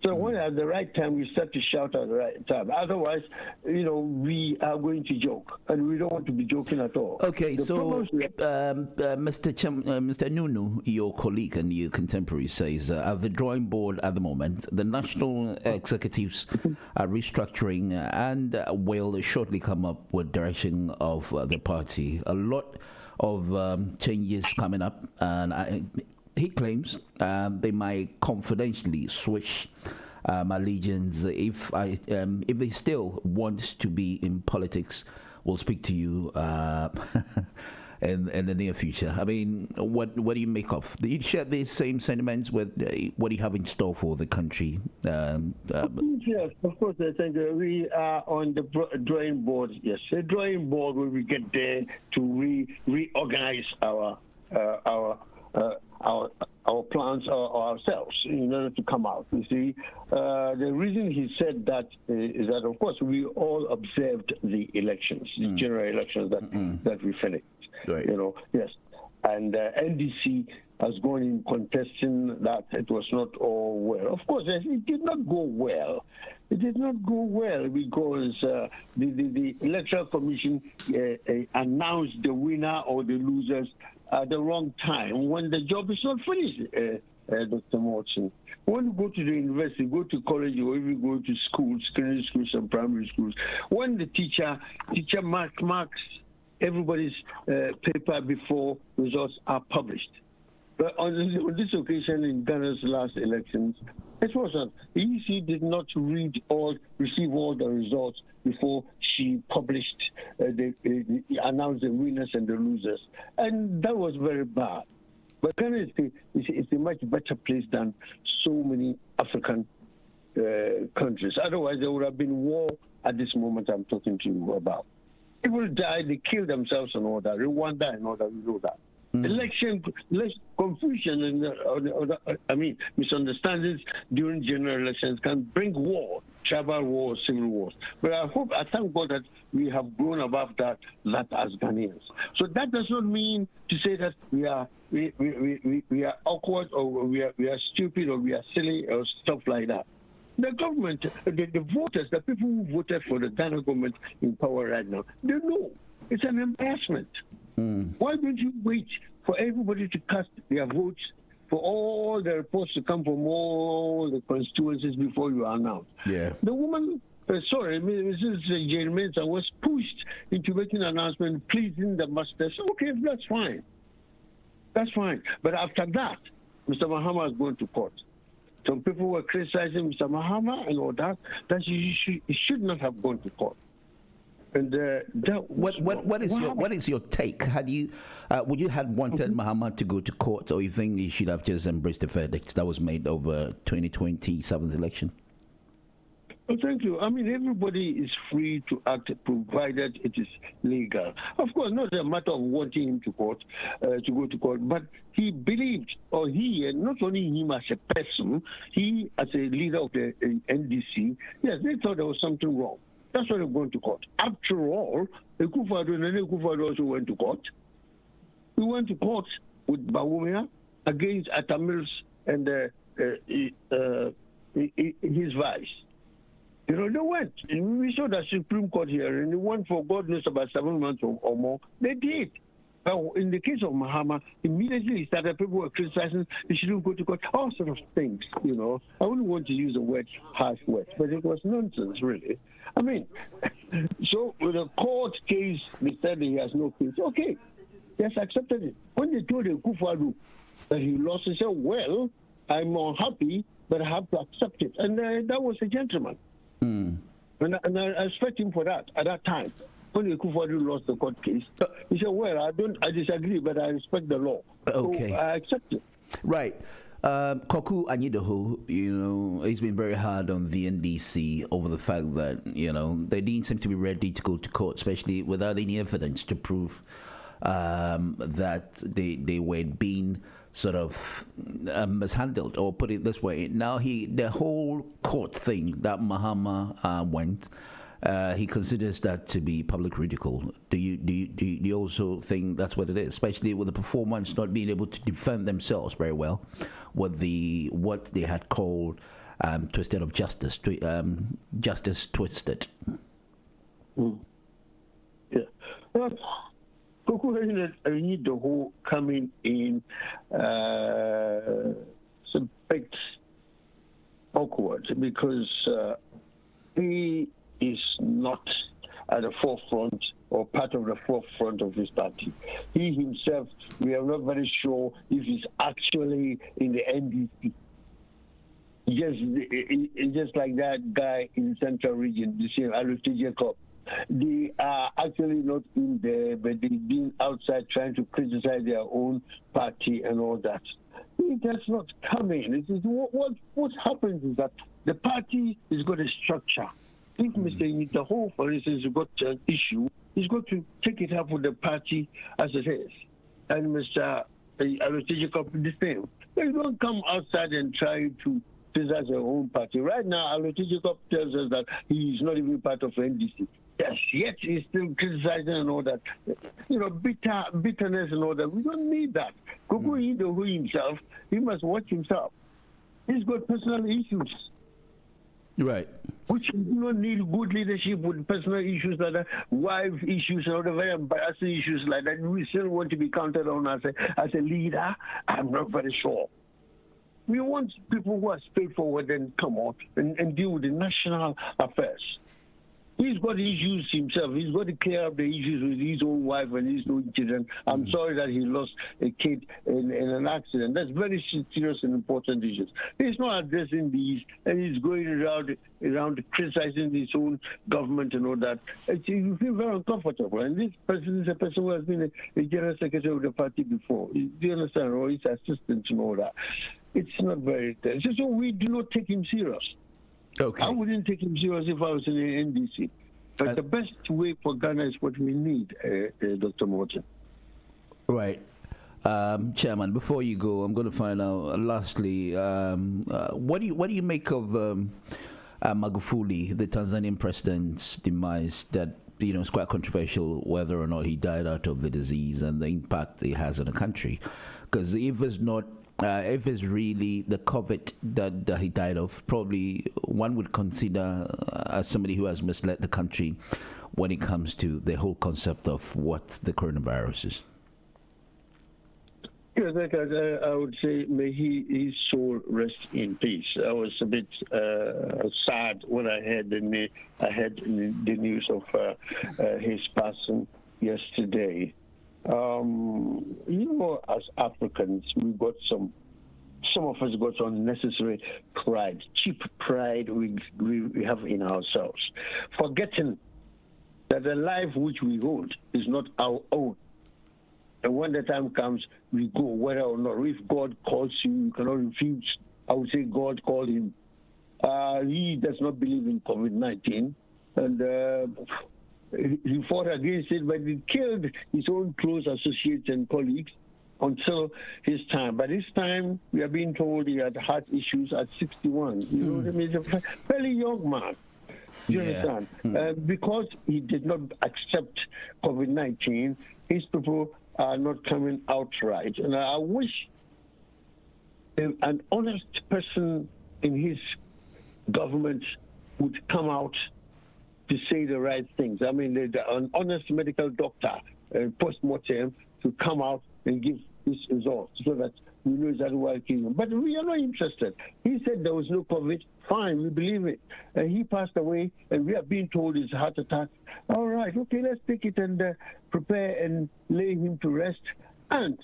So when at the right time, we start to shout at the right time. Otherwise, we are going to joke, and we don't want to be joking at all. Okay, so Mr. Nunu, your colleague and your contemporary, says at the drawing board at the moment, the national executives are restructuring and will shortly come up with direction of the party. A lot of changes coming up, and he claims they might confidentially switch allegiance. If they still want to be in politics, we'll speak to you in the near future. I mean, what do you make of? Do you share these same sentiments with what do you have in store for the country? Yes, of course. I think we are on the drawing board. Yes, the drawing board where we get there to reorganize our plans or ourselves in order to come out. You see, the reason he said that is that, of course, we all observed the elections, the general elections that we finished. Right. Yes. And NDC has gone in contesting that it was not all well. Of course, it did not go well. It did not go well because the Electoral Commission announced the winner or the losers at the wrong time when the job is not finished, Dr. Morton. When you go to the university, go to college, or if you go to schools, secondary schools and primary schools, when the teacher marks everybody's paper before results are published. But on this occasion in Ghana's last elections, it wasn't. The EC did not receive all the results before she published, announced the winners and the losers. And that was very bad. But Ghana is a much better place than so many African countries. Otherwise, there would have been war at this moment I'm talking to you about. People died, they killed themselves and all that. Rwanda and all that, we know that. Election confusion and misunderstandings during general elections can bring war, tribal wars, civil wars. But I thank God that we have grown above that as Ghanaians. So that does not mean to say that we are awkward or we are stupid or we are silly or stuff like that. The government, the voters, the people who voted for the Ghana government in power right now, they know it's an embarrassment. Why don't you wait for everybody to cast their votes, for all the reports to come from all the constituencies before you announce? Yeah. The woman, Mrs. Jane Mensah, was pushed into making an announcement pleasing the masters. Okay, that's fine. That's fine. But after that, Mr. Mahama is going to court. Some people were criticizing Mr. Mahama and all that he should not have gone to court. And what is your take? Would you have wanted Mahama to go to court, or you think he should have just embraced the verdict that was made over 2020 7th election? Well, thank you. I mean, everybody is free to act provided it is legal. Of course, not a matter of wanting him to go to court, but he believed, or he, and not only him as a person, he as a leader of the NDC, yes, they thought there was something wrong. That's why they're going to court. After all, Akufo-Addo also went to court. He went to court with Bawumia against Atta Mills and his vice. They went. We saw the Supreme Court here, and they went for God knows about 7 months or more. They did. But in the case of Mahama, immediately he started, people were criticizing, he shouldn't go to court, all sort of things, I wouldn't want to use the word, harsh words, but it was nonsense, really. I mean, so with the court case, they said he has no case. Okay, he has accepted it. When they told Akufo-Addo that he lost, he said, well, I'm unhappy, but I have to accept it. And that was a gentleman. And I respect him for that at that time. When Akufo-Addo lost the court case, he said, well, I disagree, but I respect the law. Okay. So I accept it. Right. Koku Anyidoho, he's been very hard on the NDC over the fact that, they didn't seem to be ready to go to court, especially without any evidence to prove that they were being sort of mishandled, or put it this way. Now the whole court thing that Mahama went, he considers that to be public ridicule. Do you also think that's what it is, especially with the performance not being able to defend themselves very well, with what they had called twisted of justice, justice twisted? Yeah. Koku Anyidoho coming in it's a bit awkward because he is not at the forefront or part of the forefront of his party. He himself, we are not very sure if he's actually in the NDC just like that guy in Central Region, the same Aluti Jacob. They are actually not in there, but they've been outside trying to criticize their own party and all that. That's not coming. It is what happens is that the party has got a structure. If Mr. Nitaho, for instance, has got an issue, he's got to take it up with the party as it is. And Mr. Aluti Jacob, the same. They don't come outside and try to criticize their own party. Right now, Aluti Jacob tells us that he is not even part of NDC. Yes, yet he's still criticizing and all that. Bitterness and all that. We don't need that. Koko Indo himself, he must watch himself. He's got personal issues. Right. Which you do not need good leadership with personal issues like that, wife issues and other very embarrassing issues like that. We still want to be counted on as a leader. I'm not very sure. We want people who are straightforward and come out and deal with the national affairs. He's got issues himself. He's got to clear up the issues with his own wife and his own children. I'm sorry that he lost a kid in an accident. That's very serious and important issues. He's not addressing these, and he's going around criticizing his own government and all that. You feel very uncomfortable. And this person is a person who has been a general secretary of the party before. Do you understand? Or his assistant and all that. It's not very... So we do not take him serious. Okay. I wouldn't take him serious if I was in the NDC. But the best way for Ghana is what we need, Dr. Morton. Right. Chairman, before you go, I'm going to find out, lastly, what do you make of Magufuli, the Tanzanian president's demise that, it's quite controversial whether or not he died out of the disease and the impact it has on the country? Because if it's really the COVID that he died of, probably one would consider as somebody who has misled the country when it comes to the whole concept of what the coronavirus is. Yes, I would say may his soul rest in peace. I was a bit sad when I heard the news of his passing yesterday. As Africans, we got some of us got unnecessary pride, cheap pride we have in ourselves, forgetting that the life which we hold is not our own. And when the time comes, we go, whether or not. If God calls you, you cannot refuse. I would say God called him. He does not believe in COVID-19, and he fought against it, but he killed his own close associates and colleagues until his time. By this time, we are being told he had heart issues at 61. You know what I mean? He's a fairly young man. You understand? Because he did not accept COVID-19, his people are not coming out right. And I wish an honest person in his government would come out to say the right things. I mean, an honest medical doctor, post-mortem, to come out and give his results so that we know exactly why it came. But we are not interested. He said there was no COVID. Fine, we believe it. And he passed away, and we are being told it's a heart attack. All right, okay, let's take it and prepare and lay him to rest. And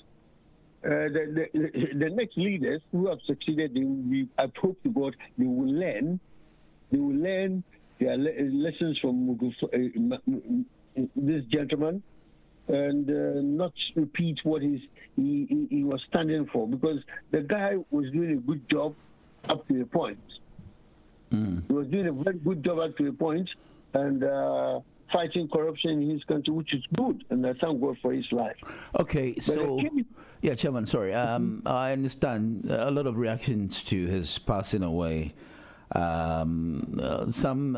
the next leaders who have succeeded, I hope to God, they will learn their lessons from this gentleman and not repeat what he was standing for, because the guy was doing a good job up to a point. He was doing a very good job up to a point and fighting corruption in his country, which is good, and I thank God for his life. Okay, so... Yeah, Chairman, sorry. I understand a lot of reactions to his passing away. Some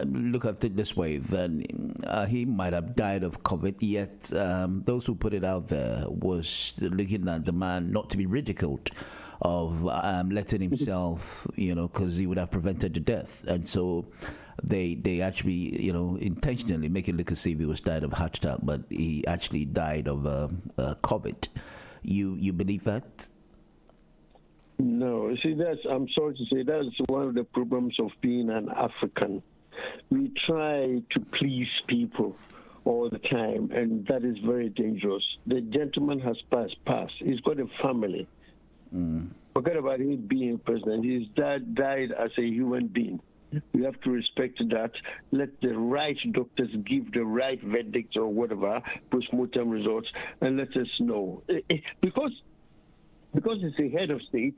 look at it this way, that he might have died of COVID, yet those who put it out there was looking at the man not to be ridiculed of letting himself, because he would have prevented the death. And so they actually, intentionally make it look as if he was died of heart attack, but he actually died of COVID. You believe that? No, see, I'm sorry to say, that's one of the problems of being an African. We try to please people all the time, and that is very dangerous. The gentleman has passed. He's got a family. Forget about him being president. He's died as a human being. We have to respect that. Let the right doctors give the right verdict or whatever, post-mortem results, and let us know. Because it's a head of state,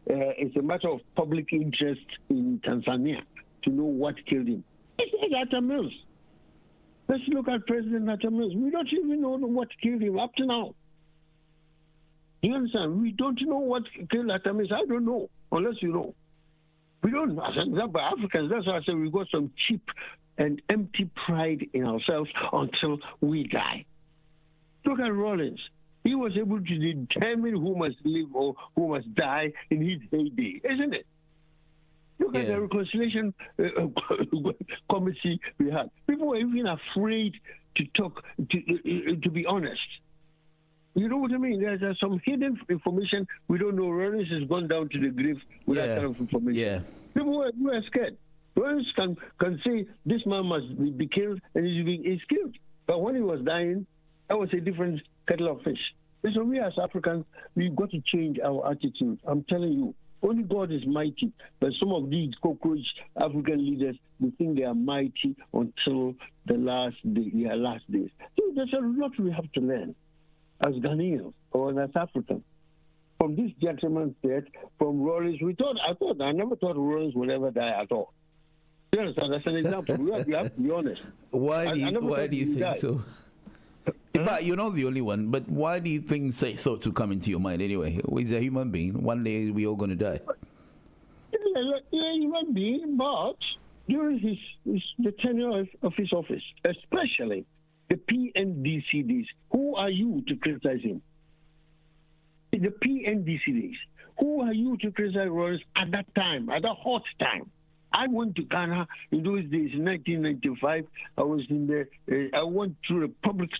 it's a matter of public interest in Tanzania to know what killed him. It's Atta Mills. Let's look at President Atta Mills. We don't even know what killed him up to now. You understand? We don't know what killed Atta Mills. I don't know, unless you know. We don't. As an example, Africans, that's why I say we got some cheap and empty pride in ourselves until we die. Look at Rawlins. He was able to determine who must live or who must die in his heyday, isn't it? Look at the reconciliation committee we had. People were even afraid to talk, to be honest. You know what I mean? There's some hidden information we don't know. Rawlins has gone down to the grave with that kind of information. Yeah. People were scared. Rawlins can say this man must be killed, and he's killed. But when he was dying, that was a different kettle of fish. So we as Africans, we've got to change our attitude. I'm telling you, only God is mighty. But some of these cockroach African leaders, they think they are mighty until their last days. So there's a lot we have to learn as Ghanaians or as Africans. From this gentleman's death, from Rawlins, I never thought Rawlins would ever die at all. You understand? That's an example. We have to be honest. Why do you think so? But you're not the only one. But why do you think such thoughts will come into your mind anyway? He's a human being. One day we're all going to die. Yeah, human being, but during the tenure of his office, especially the PNDC days, who are you to criticize him? The PNDC days, who are you to criticize Rawlins at that time, at that hot time? I went to Ghana in those days, in 1995. I went through the public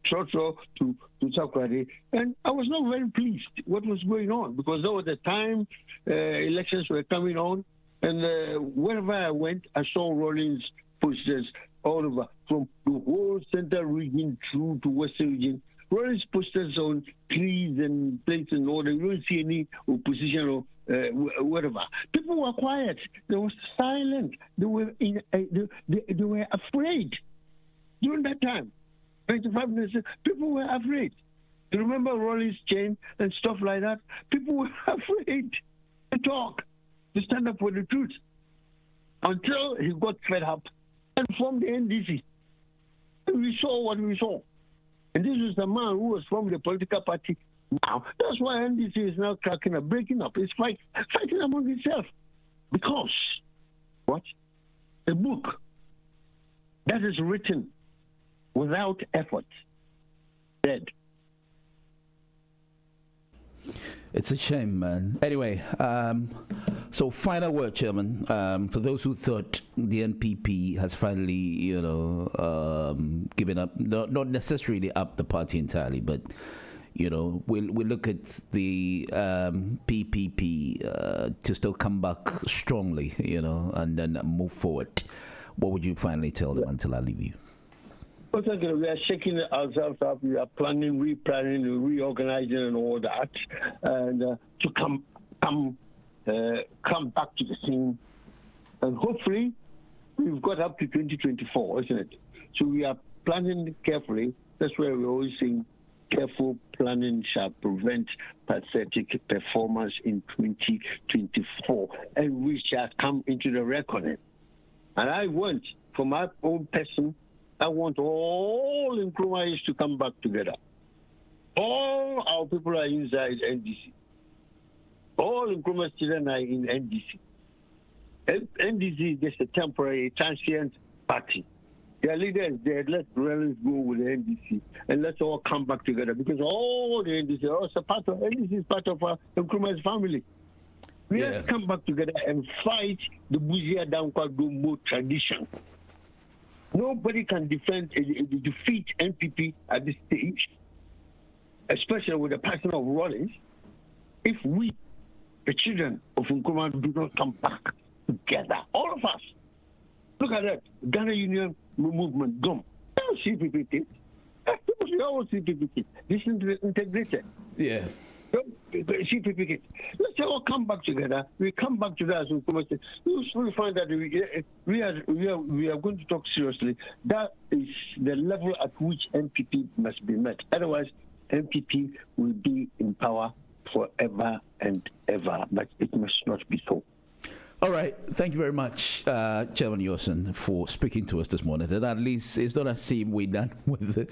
trotro to Takoradi, and I was not very pleased what was going on, because there was a time elections were coming on, and wherever I went, I saw Rawlins posters all over, from the whole central region through to western region. Rawlins posters on trees and places and all. You don't see any opposition or whatever. People were quiet. They were silent. They were they were afraid during that time. 95 minutes, people were afraid. You remember Rawlins chain and stuff like that? People were afraid to talk, to stand up for the truth, until he got fed up and formed the NDC. And we saw what we saw. And this was the man who was from the political party now. That's why NDC is now cracking up, breaking up. It's fighting among itself. Because, what? A book that is written without effort, dead. It's a shame, man. Anyway, so final word, Chairman. For those who thought the NPP has finally, given up, not necessarily up the party entirely, but, we look at the PPP to still come back strongly, and then move forward. What would you finally tell them until I leave you? We are shaking ourselves up. We are planning, replanning, reorganizing, and all that, and to come back to the scene. And hopefully, we've got up to 2024, isn't it? So we are planning carefully. That's why we're always saying, careful planning shall prevent pathetic performance in 2024, and we shall come into the reckoning. And I want, for my own person, I want all Nkrumahs to come back together. All our people are inside NDC. All Nkrumah's children are in NDC. NDC is just a temporary, transient party. Their leader is dead. Let Rawlins go with the NDC, and let's all come back together, because all the NDC, also part of NDC is part of our Nkrumah's family. We have to come back together and fight the Buzia Dankwa Gumbo tradition. Nobody can defeat NPP at this stage, especially with the passing of Rawlins, if we, the children of Nkrumah, do not come back together. All of us. Look at that. Ghana Union movement, GUM. They don't see PPP. People say, oh, see PPP. This is integrated. Yeah. CPP. Let's all come back together. We come back together as we will find that we are going to talk seriously. That is the level at which MPP must be met. Otherwise, MPP will be in power forever and ever. But it must not be so. All right. Thank you very much, Chairman Yosen, for speaking to us this morning. And at least it's not as if we're done with the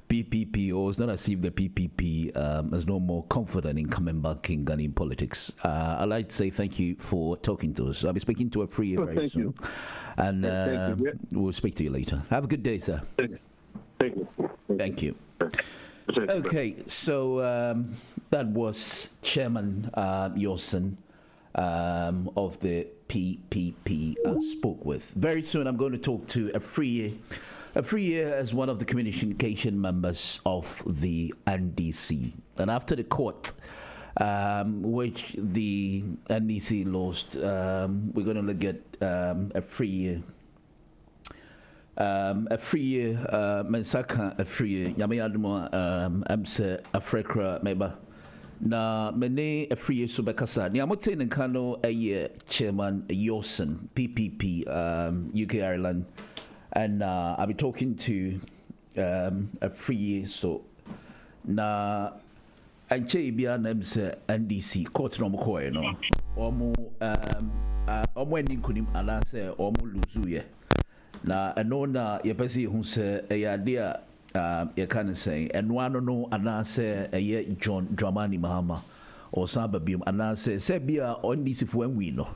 PPP, or it's not as if the PPP is no more confident in coming back in Ghanaian politics. I'd like to say thank you for talking to us. I'll be speaking to a free very soon. You. And we'll speak to you later. Have a good day, sir. Thank you. Thank you. Okay, so that was Chairman Yosen of the PPP spoke with. Very soon I'm going to talk to a free as one of the communication members of the NDC. And after the court, which the NDC lost, we're going to look at a free mensaka a free yamayadmo amse afrekra meba na mene a free subekasa ni amote nkano a chairman Yosen PPP UK Ireland, and I'll be talking to a free so na anche bia na amse NDC court no mkoe no omo endi kunim anase omo luzu ye na eno na yepesi hu se eyade a you can say and one no anase eye John Dramani Mahama or Sababium anase se bia on this if when we know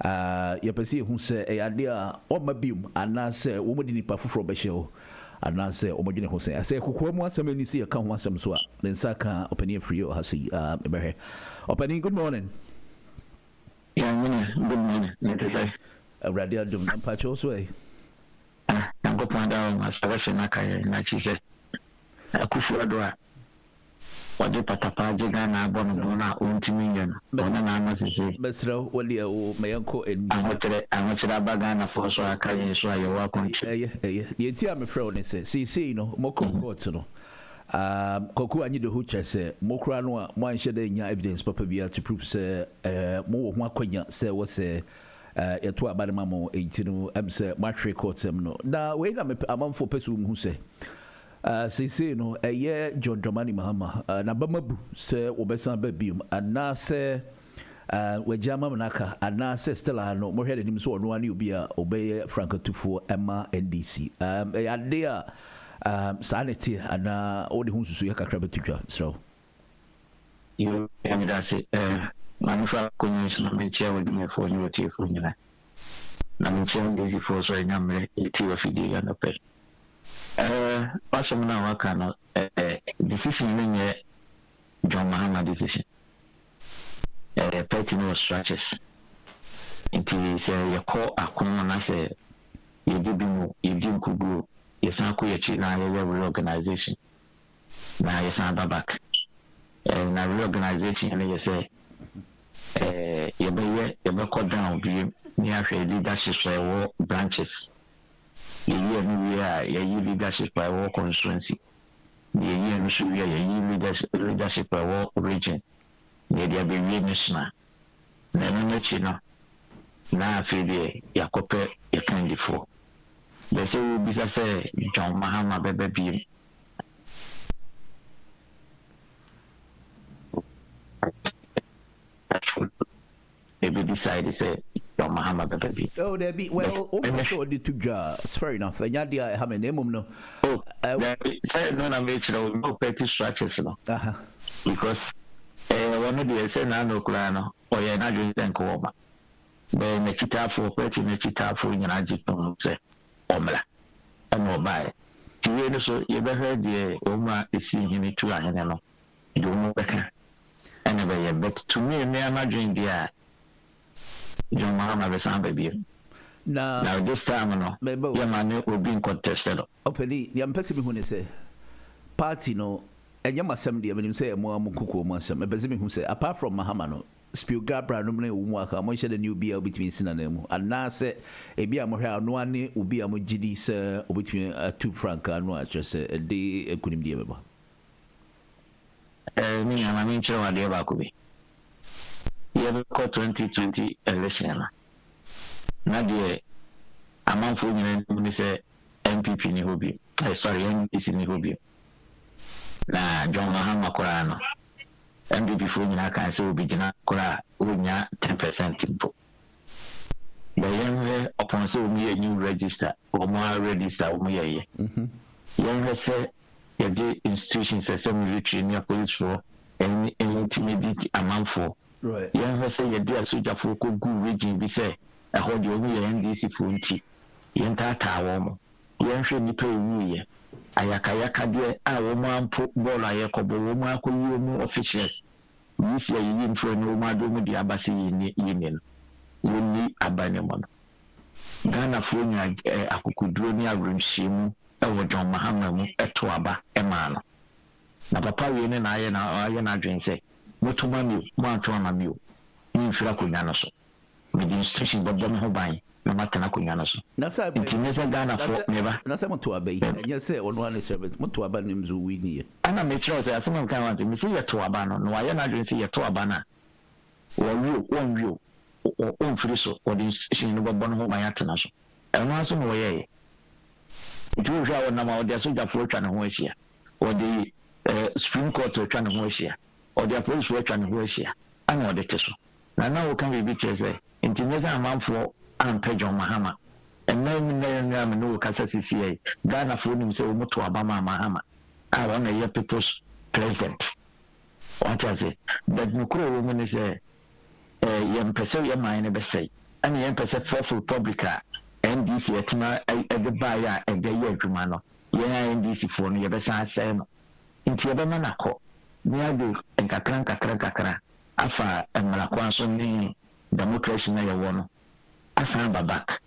yepesi hu se eyade a o mabium anase wo modi nipa foforo be hye anase o modine ho se ase kokoro mu asem ni se ya ka ho asem so a nsa ka opani free o hasi ebehe opani. Good morning. Yeah, good morning. Let us say radio dum na pacho so e I'm going down my selection. I said, I could for a draw. What the patapa jigana bonona untiminian. Bonana say, Mesro, what you may uncle in I want to that bagana for so I can so you're welcome. You tell me, Fro, see, no, Moko Cotono. Koku, I need the hoocher say, Mokrano, one shed in your evidence, Papa Bia to prove, say, more one quenya, say, was say. Yɛto abadema mo ɛntino am sɛ matwe courtsem no na wei na amanfo pɛsɛ who say sese no ɛyɛ John Dramani Mahama na bamabu sɛ wɔbɛsan ba biom anaasɛ wagya ama naka anaasɛ Stella no mohwɛ n'anim sɛ ɔno ane obi a ɔbɛyɛ frankatufoɔ ɛma NDC ɛyɛ ade a saa ne te anaa wode ho nsusu yɛ kakra bɛtotwa srɛ you and that's it. Manufa convention mentia with me for you for you. Na mentia busy for so nyamre eti wa fidi ya no pe. Passion na waka no decision ni John Mahama decision. Petty no structures. Until say you call akon na say you do kugu you san ko yechi na reorganization. Na you san back. Na reorganization and you say you cut down be near leadership by war branches. You leadership by war constituency. You leadership by war region. You be national. Then you know. Now I feel you copy you can before. They say we be say John Mahama baby. Maybe decide to say John Mahama baby. Oh, there be well also the two jars. Fair enough. And yadia have a name no. Oh, say no na make no petty structures no. Because one of the say na no kula no or ya na just think over. Be na kita for petty na kita for nyina jiton say omla. And buy. You know so you better the oma isi hini tu ahene no. You know better. Anyway, but to me, me am not doing the John Mahama besan baby. Now this time, no, your man will be contested. Openly, the ambassador who say party no, and you must somebody when you say a more mukuku masam, a bazimi who say apart from Mahama no, spill gabra no work, I want the new beer between Sinanemo, and now say a beer more no one will be a mujidi, sir, between 2 franc and what just a day and couldn't be able. me and I mean, I dear Bakubi. You have got 2020 election. Nadia, a month for you, say MPP ni hobi. Sorry, MPC ni hobi. Na John Mahama Korano. MPP for you, I can say, will be Jana Kora, Unya 10% impo. The young upon so me a new register, or more register, or me. Young say, your institutions are some military in your police for any intimidate a month for. Right. Young say, your dear soldier for good region be say, I hold your way and DC for tea. Young Tata woman. Young should be paying me. Ayakayaka dear, I woman put ball a yakobo woman who you more officials. We say you in for no matter with the Abbasi Union. You need a bannerman. Ghana for you, I could draw near room shim, over John Mahama, a tuaba, a man. Na papa we ne na aye na adwen say motoma mi mo antona mi o ni mfira konya no so me di instruction bobo me ho ban na matana konya no so na say intimate Ghana for never na say moto abai anya say on one servant moto aba nim zo wi ni ana me tro say asem kan want me say ye to aba no aye na adwen say ye to aba na won wi o mfiri so o di instruction no bobo no ho ban atena so eno aso no ye ju ja wona ma o di aso ja fo twa ne ho ahia o di Supreme Court to try to Russia or the police were trying to Russia. I know that so. Now we can be say international amount for John Mahama. And then no CCA. Ghana for him say to Obama Mahama. I want a year people's president. What I say? But no woman is a young person your mind ever say. And young person for Republica NDC at the buyer and the year Jumano. Yeah, NDC for me, ever say no. Inti yabema nako ni adu nkakra afa mmalakwa so ni democracy na yewo no asan babak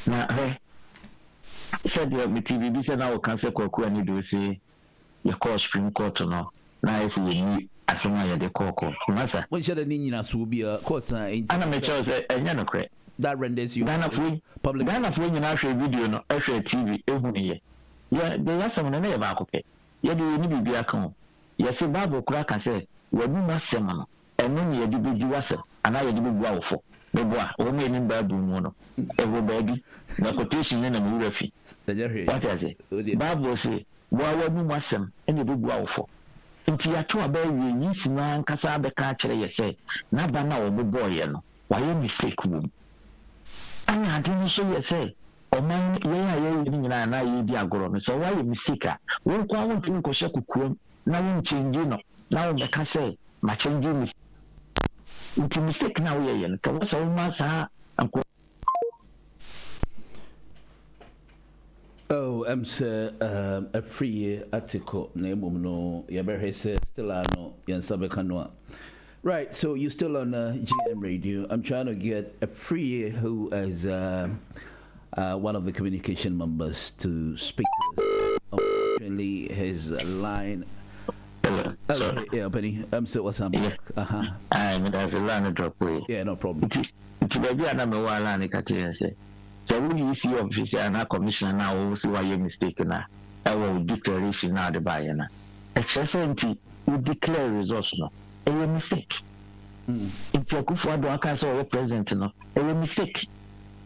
na said the TV bi say na o kan se kwaku ani do say your call Supreme Court no na ese ni asema ye de koko masa when shada ni nyina so bi court na ana me choose enya no kre that renders you Ghana for nyina hwe video no hwe TV ehunu ye ya de yasam na ye ba akopɛ yedi ni bibia kan yesi Bible kura ka say wadu masem no eno ne yedi begi wasem ana yedi begu awofo beboa o me ni Bible mu no ewo baabi na quotation na mu rafi what I say Bible say wadu masem ene begu awofo nti ya to aba wie yi sina nkasa abeka kire ye say na ba na wo bebo ye no waye mistake mu ana ade so ye say oman ye ni nyina na ye di agoro no so why mistake a won kwa won tin ko hye kukuom na won change no na won be ka say ma change mistake na wo ye no ka wo so ma sa anko a free article name no ye be say still no yen sabeka no. Right, so you're still on GM radio. I'm trying to get a free who is one of the communication members to speak to us. Unfortunately, his line. Hello. Yeah, Benny. So what's up? I'm there's a line drop away. Yeah, no problem. It's baby and I'm a while and I can't say. So when you see officer and our commissioner now, we'll see why you're mistaken. I will declaration now the buyer. HSNT will declare results now. A mistake. It's a good for the cancer or president. No, a mistake.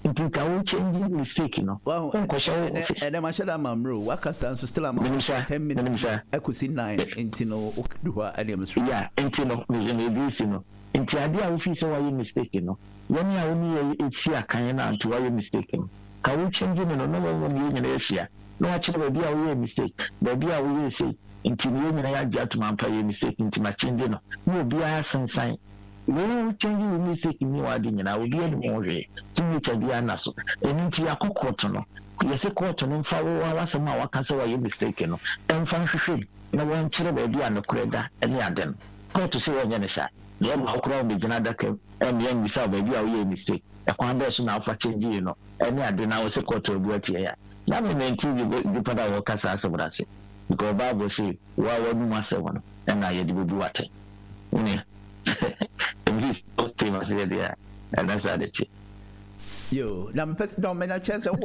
It can change mistake, Well, and then I said, I'm a rule. What can stand still? I'm 10 minutes. I could see 9 into no do I am yeah, into no vision, into idea of you are mistaken. When you only it's here, can you to why you're mistaken? Can we change no one in Asia? No, actually, be a mistake. Baby, I will say, into the union, I judge my mistake into my changing. No, be a sign. When changing mistake in your idea, I will be any more. Signature be an asso. And into your court, no. Yes, a court and follow us and our cancer, you mistaken. And function, no one children be under credit, and yeah, then. Go to see on Yanisha. Then I'll crown the Janada came, and young without baby, I will mistake. A conversion now for changing, and yeah, then I was a court to go here. Now, we maintain the put our casa as of that. Because Bible say, why would you must have one? And I did what? And he's famous there, and that's how it. Yo, now no man, I chance up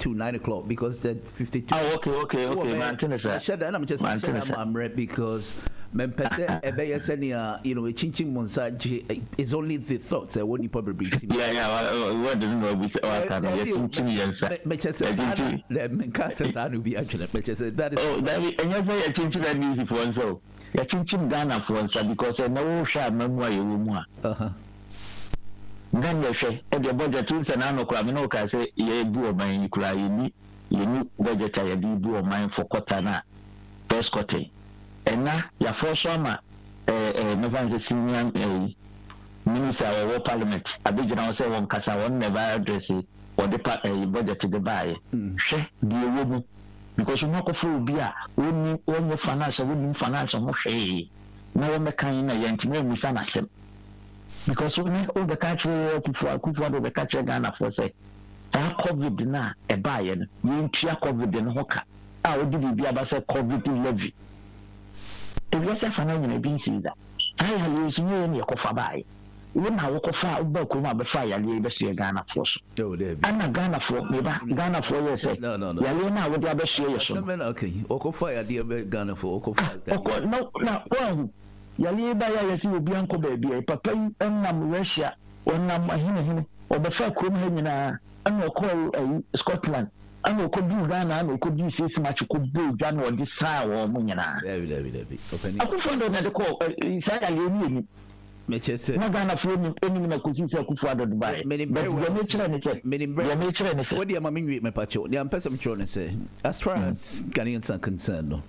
to 9 o'clock because the 52. Oh, okay. I shut down. I'm just because men you know, a chinching monsaji is only the thoughts. I wouldn't probably. Yeah. What didn't know we that is. Oh, and you say a chinching that music for so. A chinching Ghana for because I know sharp memoir you. Then you say, at the budget tools and no can say, ye do of mine, you cry, you need budget I do of mine for Cotana, first cotton. And now, your first summer, November senior minister of war parliament, a big general say one Casa one never address it or the budget to the buy. She, dear woman, because you knock a full beer, wouldn't your finance, wouldn't finance or more shade. No one can yank son of because when all the country before the country Ghana for say that COVID na a buy you COVID in Hoka. I would be about say COVID levy. If you say financial being seen that I use you in your coffee buy. When I walk far about come up before you leave the Ghana force. I'm not Ghana for me, Ghana for you say. No. Yalina would have a share. Okay, Okofire, dear Ghana for Okofire. No. Yali ba ya yesi obi anko baby papa nnam Russia onnam ahine obefa krom ha nyina ana okọ Scotland ana okodi Ghana ana okodi 6 match ko bo dwa na odi saa wo mo nyina David openi akufondo na de ko Isaiah le ni mechese na Ghana fo ni na kosi se akufondo Dubai but the nature ne se what dia ma menwi me pacho dia mpesa mcho ne se as far as Ghanaians are concerned no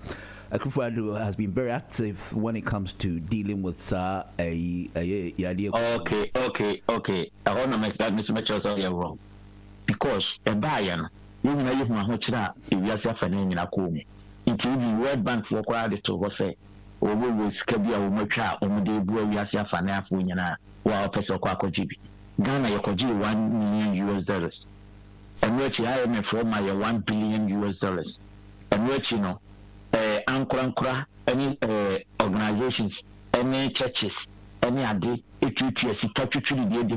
Akufo-Addo has been very active when it comes to dealing with a idea. Okay. I want to make that Mr. you're wrong. Because a buyer, you know, you know, if you are suffering in a cool, it's even World Bank for quality to say, or we will schedule a mucha on the boy we are suffering for Yana, while Peso Quaco GB. Ghana, you could $1 million. And which I am for my $1 billion. And which, you know, any organizations, any churches, any ade, it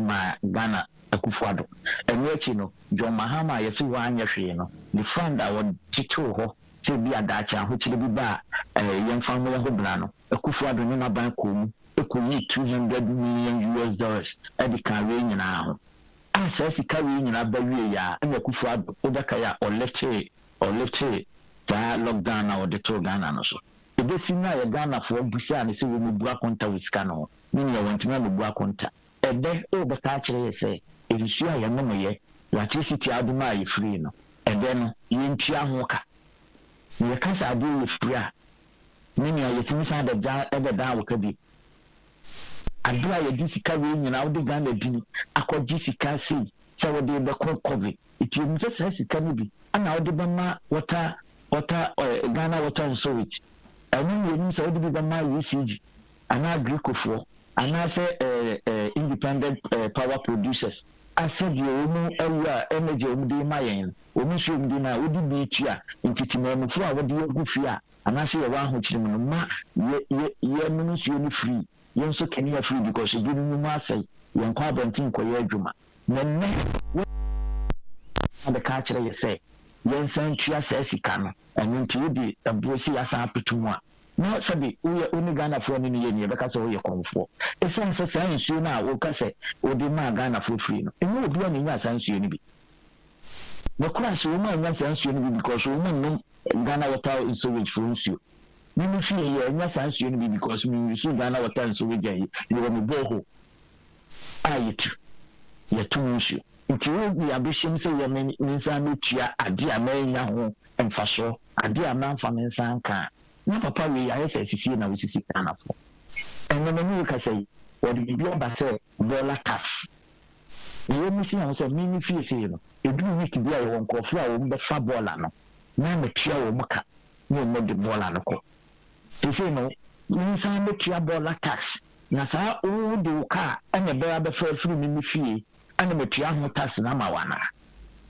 my Ghana Akufo-Addo. And what you know, John Mahama, yes, you know, the fund I would Tito, to be a Dacha, which will be back, young family of Hoblano, Akufo-Addo, Nina Bankum, it could need $200 million at the carrying now. I says he carrying in a baby, and Akufo-Addo, Odakaya, or left here. Lockdown or the tour Ghana no so. If they see now Ghana for Busia and say we will black on with Cano, meaning I want to know black on ta. And then all the catcher say, if you see I am no ye, electricity out of my free no. And then you in Chiamoka. You can't do with free. Meaning I think I the ever down could be. I do a Jessica ring and out the Ghana did. I call Jessica see. So they the COVID. It is just as it can be. And now the Bama water Ghana water and sewage. I mean, you need to be the my usage. And I agree for. And I say independent power producers. I said you know energy of the Mayan. When you should be now, would be here in Titimon for what do you go fear? And I say around which ma ye minutes you free. You also can hear free because you didn't know say you inquire and think where you're when the catcher you say. Yen san tua sika and into the abusi asa petumwa na sabi we only Ghana for ni ye beka so ye konfo e san se san nsu na wo ka se o de ma Ghana for free no e no obi ani nya san nsu ni bi no class wo ma nya san nsu ni bi because wo ma Ghana water in sewage for nsu ni mi fi ye nya san nsu ni bi because mi nsu Ghana water in sewage ye wo mi boho ayitu ye tu nsu nti wo bi abehim se ye mensa no tua ade a manya ho emfaso ade a manfa mensa nka na papa we ya say sisi na we sisi kana fo eno no ka say wo di bi oba say dollar tax ye mi si na say mini fee say no edu week bi a wo nkofo a wo be fa dollar no na me tua wo muka wo mo de dollar no ko sisi no mensa me tua dollar tax na sa o de ka ene be fa free mini fee and the Tiago tax Namawana.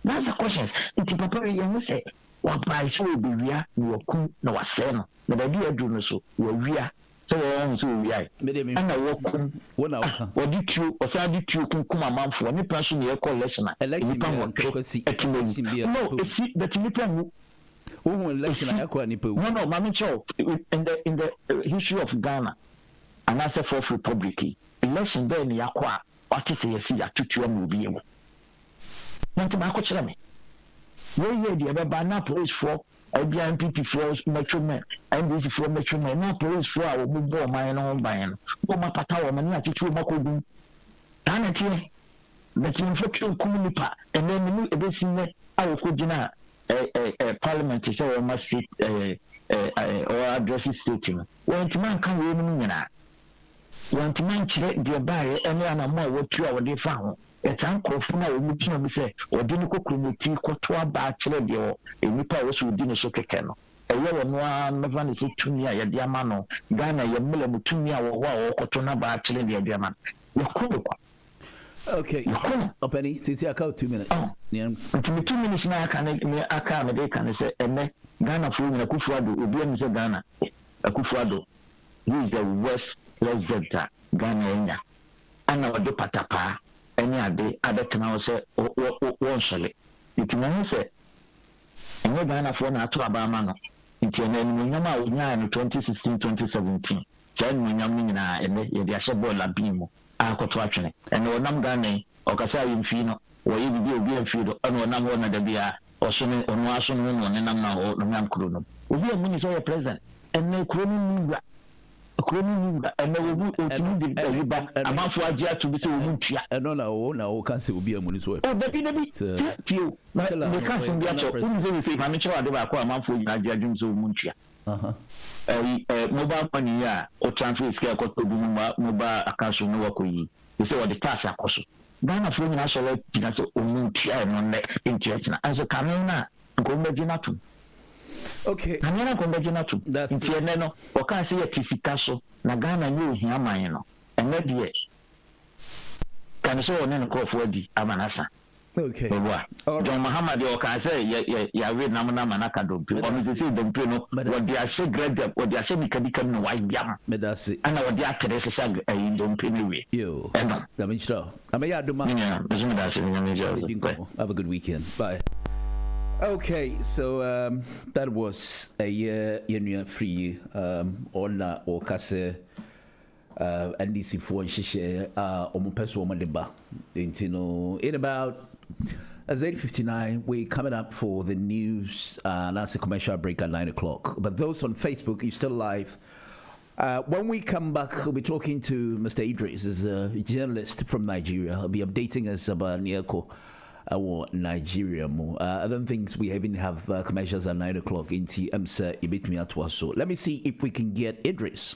That's the questions. It's Papa, you say, what price will be real, no coup, no assent, but idea do no so, we are So on so we ai. And I walk one hour. What did you or say did you come a month for any person you call election? Election no, it's that you election no, Mammy Chow, in the history of Ghana, and as a fourth republic, election there in Yakwa, what is a see a tutu will be able. Not to my coach, me. Where the other banner police for LBMPP for Metro Men, and this for Metro Men, not police for our move my own buying. Oh, my patawa, my attitude, Makodu. Tanity, the team for two communipa, and then the new edition, I will could dinner. Parliament is our must sit or address stating. When to man can win in when to man check the buyer and learn more what you are found. It's uncle for now, which you say, or didn't cook community, quote, bachelor, or a nipper was within a soccer kennel. A yellow one, Mavan is it to me, a diamano, Ghana, your miller to me, or wow, or to not bachelor, the diamond. Okay, Penny, since I call 2 minutes. Yeah, 2 minutes now. I can say, and Ghana for a Kufuado, Ubian is a Ghana, a Kufuado. He is the West Lesbeta, Ghana, and our do patapa, any other can also one shally. It may say, and no Ghana for not to Abamano. It's an enemy 2016-2017. Then when young men are in the Ashabola Bimo. Akotwatwene ene onam Ghana okasa yimfino wo yibi obi amfido ene onam wona da bia osone onu aso no no ne nam na ho no nam kuro no obi amuni so ye president ene kuro no niwa ene obi otimi de riba amafo agye atu bi se omu ntua eno na wo kan se obi amuni so o bebi tio na me kan so bia cho unu se ma me cho ade ba ko amafo nyina agye adwum se omu ntua mobile money ya o transfer scale ko to mobile account no wako yi you say what the tax akoso Ghana for nyina so let tina so omu tia no ne interest na anso kamen na ko mbegina tu okay kamera ko mbegina tu ntiene no o kan say yatisika so na Ghana ni ohia man no ene de kan so one no ko for di amanasa. Okay. John Muhammad or can say ya read namana manaka dompi or Mrs. Dompi no what they are say grade what they are say become no white yam medasi and what they are today say in dompi anyway you that means so I mean yeah have a good weekend bye. Okay, so that was a year free on or kase NDC for shishe omupeso omandeba in about as 8:59, we're coming up for the news. That's a commercial break at 9 o'clock. But those on Facebook, you're still live. When we come back, we'll be talking to Mr. Idris, who's a journalist from Nigeria. He'll be updating us about Niako or Nigeria more. I don't think we even have commercials at 9 o'clock in TMSA. So let me see if we can get Idris.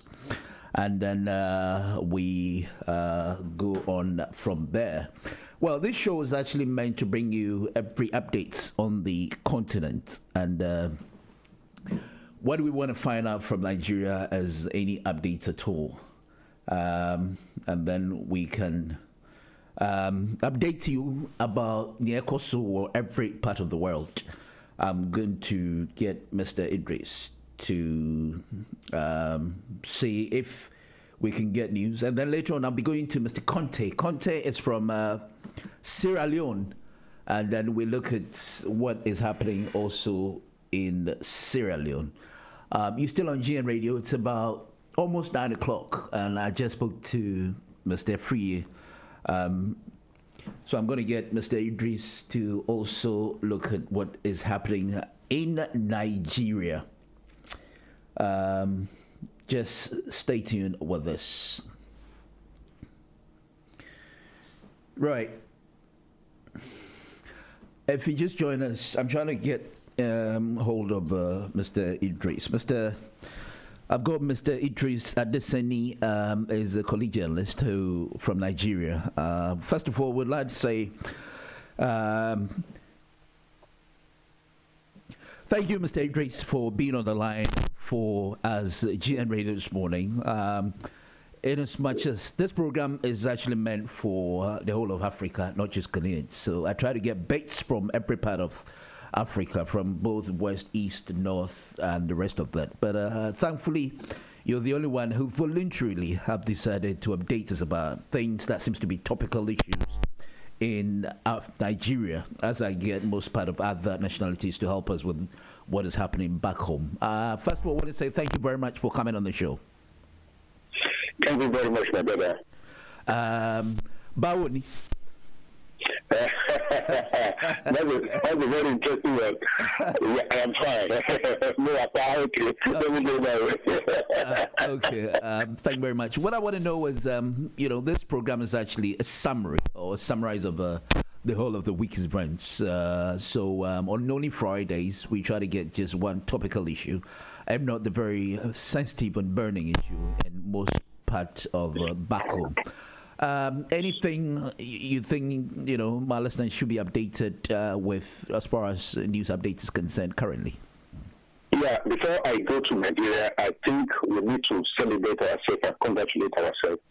And then we go on from there. Well, this show is actually meant to bring you every update on the continent. And what do we want to find out from Nigeria as any updates at all? And then we can update you about Niakoso or every part of the world. I'm going to get Mr. Idris to see if we can get news. And then later on, I'll be going to Mr. Conte. Conte is from Sierra Leone. And then we look at what is happening also in Sierra Leone. You're still on GN Radio. It's about almost 9 o'clock. And I just spoke to Mr. Free. So I'm going to get Mr. Idris to also look at what is happening in Nigeria. Just stay tuned with this. Right. If you just join us, I'm trying to get hold of Mr. Idris. I've got Mr. Idris Adesani, is a colleague journalist from Nigeria. First of all, we'd like to say thank you, Mr. Idris, for being on the line for us, GN Radio, this morning. In as much as this program is actually meant for the whole of Africa, not just Ghanaians. So I try to get bits from every part of Africa, from both west, east, north, and the rest of that. But thankfully, you're the only one who voluntarily have decided to update us about things that seems to be topical issues in Nigeria, as I get most part of other nationalities to help us with what is happening back home. First of all, I want to say thank you very much for coming on the show. Thank you very much, my brother. Bawoni. That's a very interesting one. Yeah, I am fine. No, okay. Let me do that. Okay. Thank you very much. What I want to know is, this program is actually a summary or a summarize of the whole of the week's events. So on only Fridays, we try to get just one topical issue, and not the very sensitive and burning issue in most parts of back home. Anything you think my listeners should be updated with as far as news updates is concerned currently? Yeah, before I go to Nigeria, I think we need to celebrate ourselves and congratulate ourselves.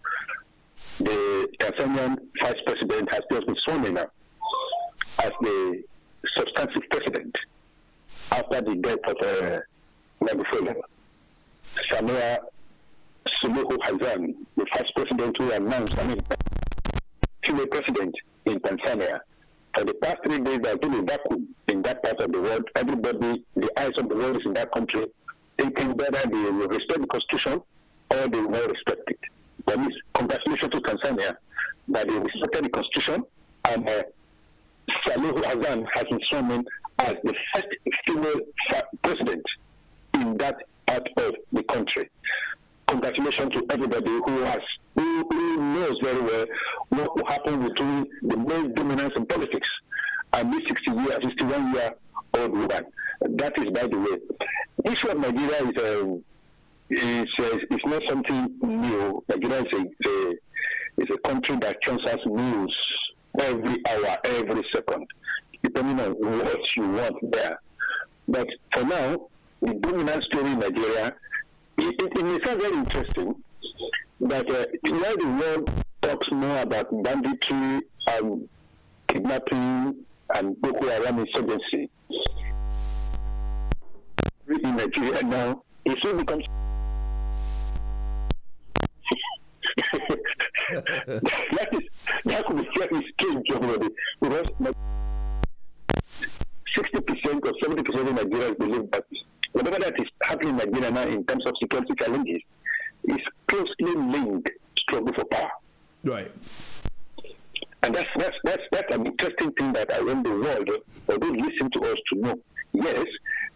The Tanzanian vice president has just been sworn in now as the substantive president after the death of Magufuli. Samia Suluhu Hassan, the vice president who announced, female president in Tanzania. For the past 3 days, there has been a vacuum in that part of the world. Everybody, the eyes of the world is in that country, thinking whether they will respect the constitution or they will not respect it. But congratulations to Tanzania that they respected the constitution, and Suluhu Hassan has been sworn in as the first female president in that part of the country. Congratulations to everybody who knows very well what will happen between the male dominance in politics and this 61-year-old woman. That is, by the way, the issue of Nigeria is not something new. Nigeria is a country that transfers news every hour, every second, depending on what you want there. But for now, the dominant story in Nigeria, it may sound very interesting that while the world talks more about banditry and kidnapping and Boko Haram insurgency, in Nigeria now, it soon becomes that could be very strange already, because 60% or 70% of Nigerians believe that whatever that is happening in Nigeria now in terms of security challenges is closely linked struggle for power. Right. And that's an interesting thing that I want the world, although listen to us, to know. Yes,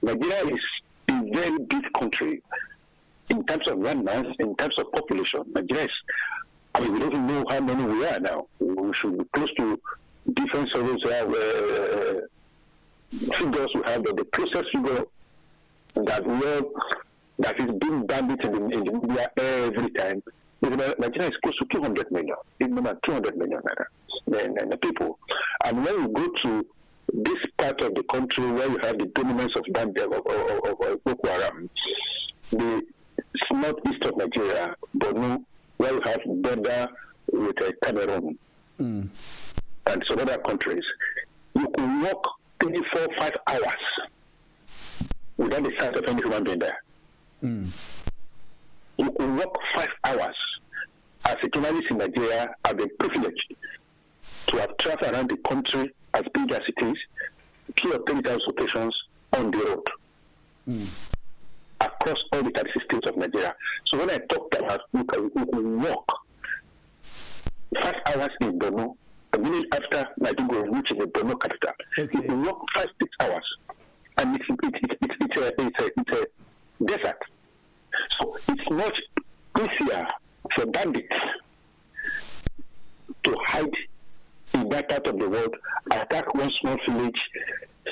Nigeria is a very big country in terms of landmass, in terms of population. Nigeria is, we don't even know how many we are now. We should be close to different surveys figures we have, but the closest figure that is being banded in the media every time is Nigeria is close to 200 million, even more than 200 million the people. And when you go to this part of the country where you have the dominance of Boko Haram, the northeast of Nigeria, Borno, where you have border with Cameroon and some other countries, you can walk 3, 4, 5 hours without the sight of any human being there. You can walk 5 hours. As a journalist in Nigeria, I've been privileged to have traveled around the country as big as it is, 2 or 3,000 locations on the road across all the 36 states of Nigeria. So when I talk about you can walk 5 hours in Borno, a minute after Nigeria reach the Borno capital, you can walk 5, 6 hours, and it's a desert. So it's much easier for bandits to hide in that part of the world, attack one small village,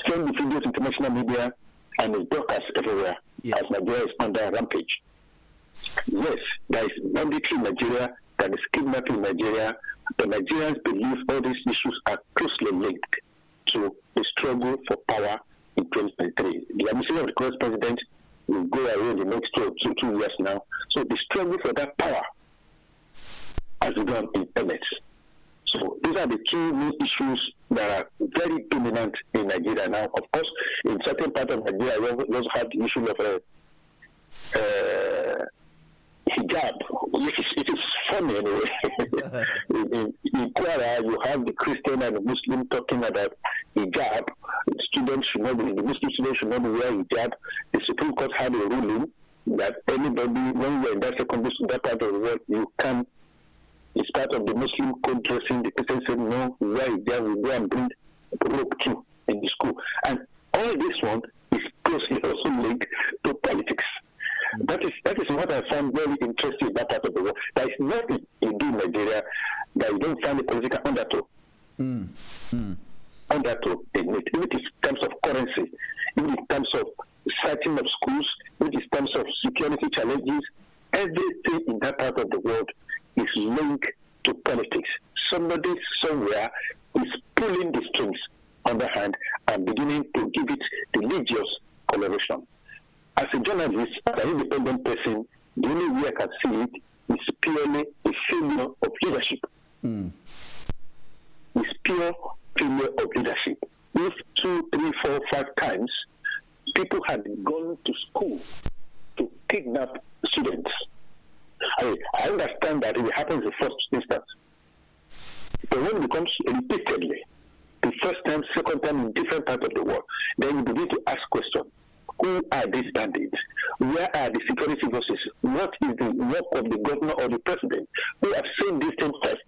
send the videos to international media, and it's broadcast everywhere as Nigeria is under a rampage. Yes, there is banditry in Nigeria, there is kidnapping in Nigeria, but Nigerians believe all these issues are closely linked to the struggle for power in 2023. The administration of the current president will go away in the next 2 years now. So the struggle for that power has begun in earnest. So these are the 2 main issues that are very dominant in Nigeria now. Of course, in certain parts of Nigeria, we also have the issue of hijab, it is funny anyway. in Kwara, you have the Christian and the Muslim talking about hijab. Students should not be, the Muslim students should not be wearing hijab. The Supreme Court had a ruling that anybody, when you're in that secondary school, that part of the world, you can, it's part of the Muslim code dressing. The Christian said, no, wear hijab, we go and bring rope too in the school. And all this one is closely also linked to politics. That is what I found very interesting in that part of the world. There is nothing you do in Nigeria that you don't find a political undertow. Undertow in it. If it is in terms of currency, if it is in terms of siting of schools, if it is in terms of security challenges, everything in that part of the world is linked to politics. Somebody somewhere is pulling the strings on the hand and beginning to give it religious coloration. As a journalist, as an independent person, the only way I can see it is purely a failure of leadership. It's pure failure of leadership. If 2, 3, 4, 5 times people had gone to school to kidnap students, I understand that it happens in the first instance. But when it becomes repeatedly, the first time, second time in different parts of the world, then you begin to ask questions. Who are these bandits? Where are the security forces? What is the work of the governor or the president who have seen this thing first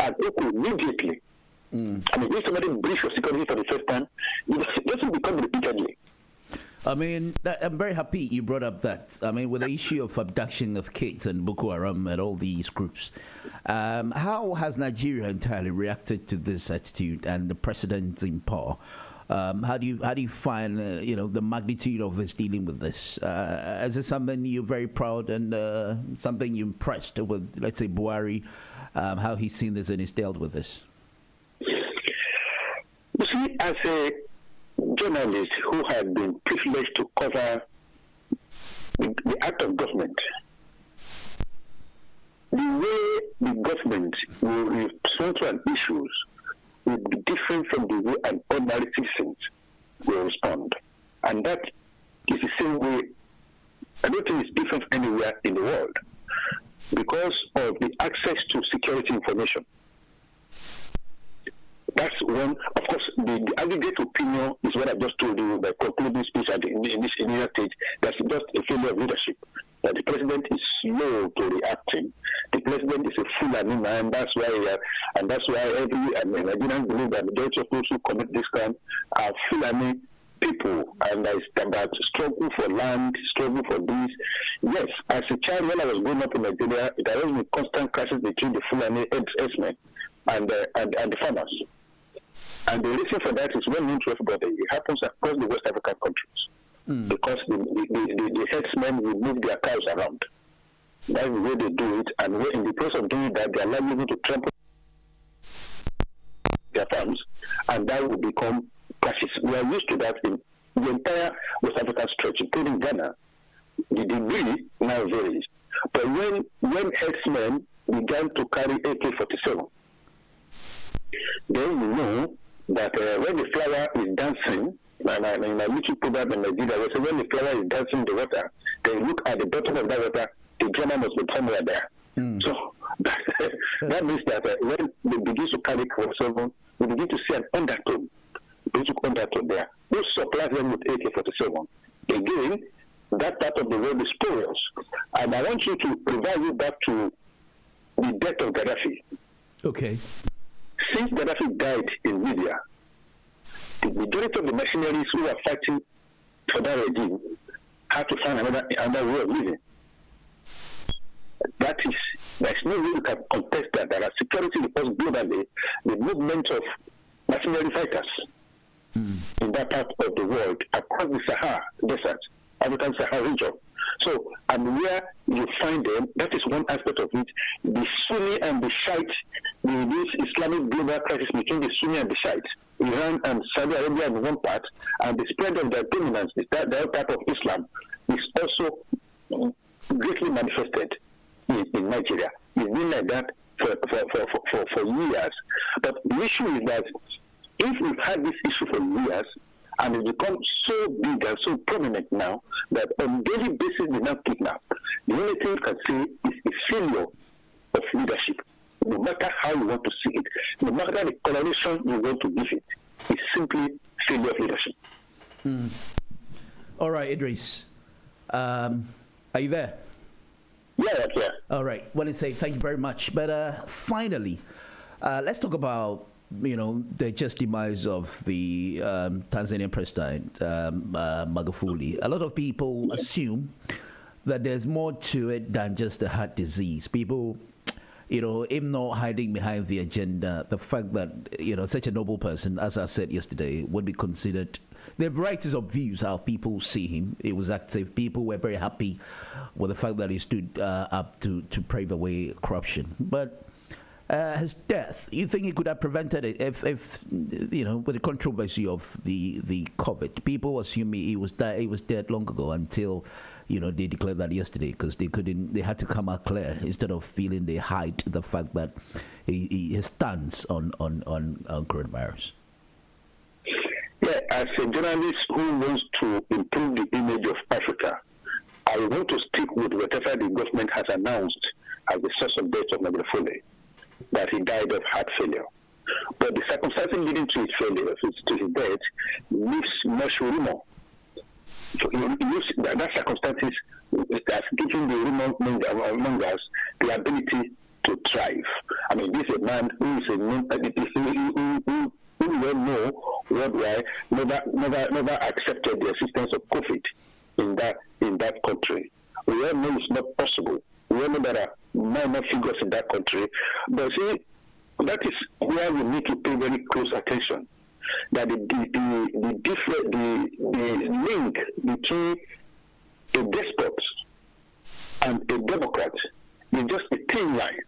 and who could immediately? I mean, if somebody breach your security for the first time, it doesn't become repeatedly. I mean, I'm very happy you brought up that. I mean, with the issue of abduction of kids and Boko Haram and all these groups, how has Nigeria entirely reacted to this attitude and the president in power? How do you find the magnitude of this dealing with this? Is it something you're very proud and something you're impressed with? Let's say Buhari, how he's seen this and he's dealt with this. You see, as a journalist who has been privileged to cover the act of government, the way the government will respond to an issues will be different from the way an ordinary citizen will respond. And that is the same way, I don't think it's different anywhere in the world because of the access to security information. That's one. Of course, the aggregate opinion is what I just told you by concluding speech in this initial stage. That's just a failure of leadership. That the president is slow to reacting. The president is a Fulani man. That's why, every Nigerians believe that the majority of those who commit this crime are Fulani people, and it's about struggle for land, struggle for this. Yes, as a child when I was growing up in Nigeria, there was a constant crisis between the Fulani herdsmen and the farmers. And the reason for that is well known to everybody. It happens across the West African countries because the herdsmen will move their cows around. That's the way they do it, and in the process of doing that, they are liable to trample their farms, and that will become practice. We are used to that in the entire West African stretch, including Ghana. The degree now varies. But when herdsmen began to carry AK-47, then you know that when the flower is dancing, in a YouTube program in Nigeria, we say when the flower is dancing in the water, then you look at the bottom of that water, the drummer must be somewhere there. So that means that when they begin to carry AK-47, we begin to see an undertone, basic undertone there. Who supplies them with AK-47? Again, that part of the world is spurious. And I want you to revive you back to the death of Gaddafi. Okay. Since Gaddafi died in Libya, the majority of the mercenaries who are fighting for that regime had to find another way of living. There's no way you can contest that. There are security reports globally, the movement of mercenary fighters in that part of the world across the Sahara Desert, African Sahara region. So, and where you find them, that is one aspect of it. The Sunni and the Shiite, this Islamic global crisis between the Sunni and the Shiite, Iran and Saudi Arabia in one part, and the spread of their dominance, the other part of Islam, is also greatly manifested in Nigeria. It's been like that for years. But the issue is that if we've had this issue for years, and it becomes so big and so prominent now that on a daily basis they now kidnap. The only thing you can say is a failure of leadership. No matter how you want to see it, no matter the coloration you want to give it, it's simply failure of leadership. All right, Idris. Are you there? Yeah. All right. I want to say thank you very much. But finally, let's talk about the just demise of the Tanzanian president, Magufuli. A lot of people assume that there's more to it than just a heart disease. People, him not hiding behind the agenda, the fact that, such a noble person, as I said yesterday, would be considered. There are varieties of views how people see him. He was active. People were very happy with the fact that he stood up to pave away corruption. But his death, you think he could have prevented it if with the controversy of the COVID? People assume he was dead long ago until they declared that yesterday, because they had to come out clear instead of feeling they hide the fact that his stance on coronavirus. Yeah, as a journalist who wants to improve the image of Africa, I want to stick with whatever the government has announced as the source of death of Magufuli, that he died of heart failure. But the circumstances leading to his failure, to his death, leaves much rumor. So that circumstances has given the rumor mongers the ability to thrive. I mean, this is a man who is who we all know worldwide never accepted the existence of COVID in that country. We all know it's not possible. We all know there are minor figures in that country. But see, that is where we need to pay very close attention. That the link between a despot and a democrat is just a thin line.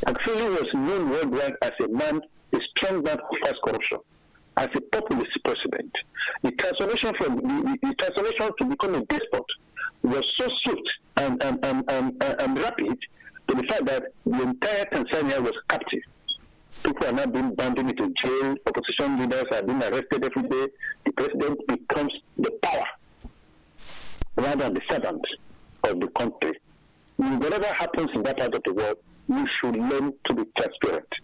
Actually, was known worldwide as a man, a strong man who fights corruption, as a populist president. The transformation to become a despot was so swift and rapid to the fact that the entire Tanzania was captive. People are now being bound into jail. Opposition leaders are being arrested every day. The president becomes the power rather than the servant of the country. Whatever happens in that part of the world, we should learn to be transparent.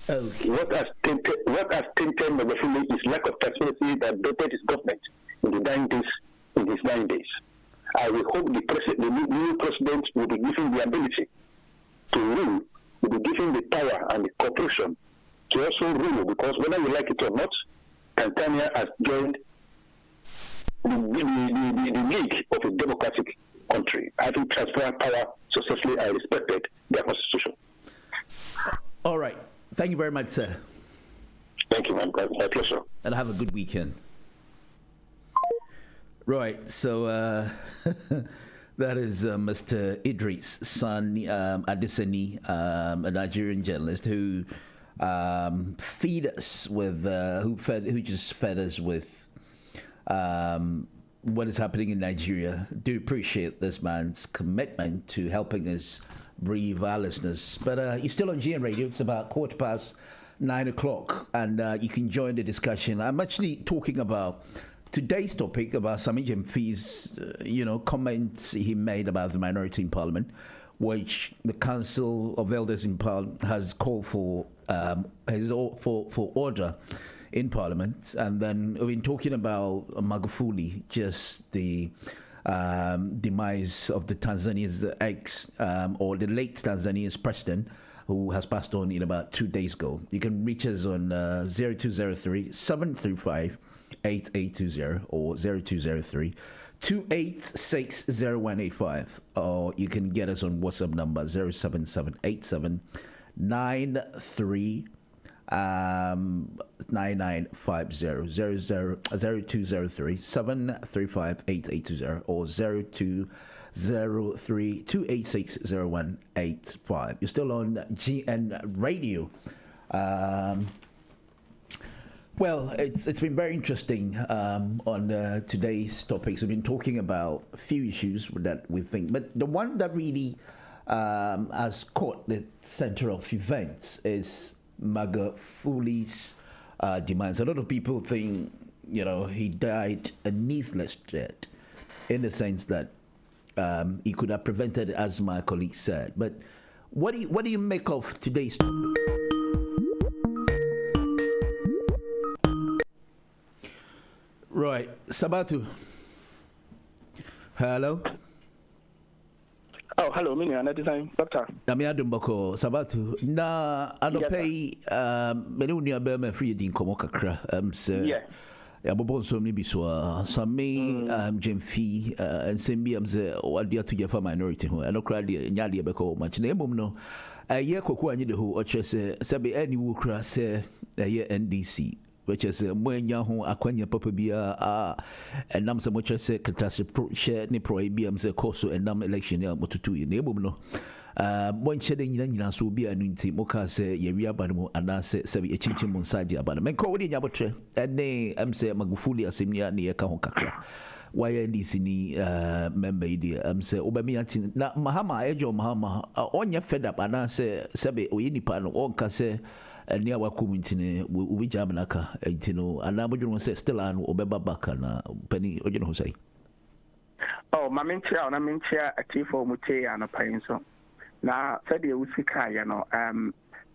Okay. What has tainted Magufuli is lack of transparency that dated his government in his 9 days. I will hope the new president will be given the ability to rule, will be given the power and the cooperation to also rule, because whether you like it or not, Tanzania has joined the league of a democratic country, having transparent power successfully and respected their constitution. All right. Thank you very much, sir. Thank you, man. My pleasure. And have a good weekend. Right. So that is Mr. Idris Sani Adesani, a Nigerian journalist who feed us with who just fed us with what is happening in Nigeria. Do appreciate this man's commitment to helping us breathe our listeners. But you're still on GN Radio. It's about 9:15, and you can join the discussion. I'm actually talking about today's topic about Sami Jemfi's, comments he made about the minority in Parliament, which the Council of Elders in Parliament has called for order in Parliament. And then we've been talking about Magufuli, just the demise of the Tanzania's or the late Tanzania's president, who has passed on in about 2 days ago. You can reach us on 0203 735 8820 or 0203 2860185, or you can get us on WhatsApp number 07787 93 9950 0203 735 8820 or 0203 2860185. You're still on GN Radio. Well, it's been very interesting on today's topics. We've been talking about a few issues that we think, but the one that really has caught the center of events is Magufuli's demise. A lot of people think, he died a needless death, in the sense that he could have prevented it, as my colleague said. But what do you make of today's topic? Right, Sabatu. Hello. Oh, hello, Mini, another time, Doctor. Nami Adumbako, Sabatu. Na, I don't pay, Menunia Burma free din Komokakra. Yeah. Yabobon so maybe so some me Jemfi and Simbiams what dear to your minority who and crowd nyadi beko much name no a year koku anyi de ho o chese sabe any wo kra se a year NDC which is mwenya ho akwanya papa bia and nam so much se catastrophe share ni pro BM se course and nam election ya mututu ye name no one shedding nyina so bi anu nti moka se ye wi aba no ana se sabi echinchi mo nsaje aba no menko wodi nyabotre ene am se magufuli asemia ne ye ka ho kakra why NDC ni member idi am se obami ati na mahama ejo mahama onye fed up ana se sabi oyinipa no onka se ni awakum ntine ubi jamnaka ntino ana bodwon se still an obeba baka na pani ojono ho sai oh mamentia na mentia atifo mutie anapan so na said you sika ya no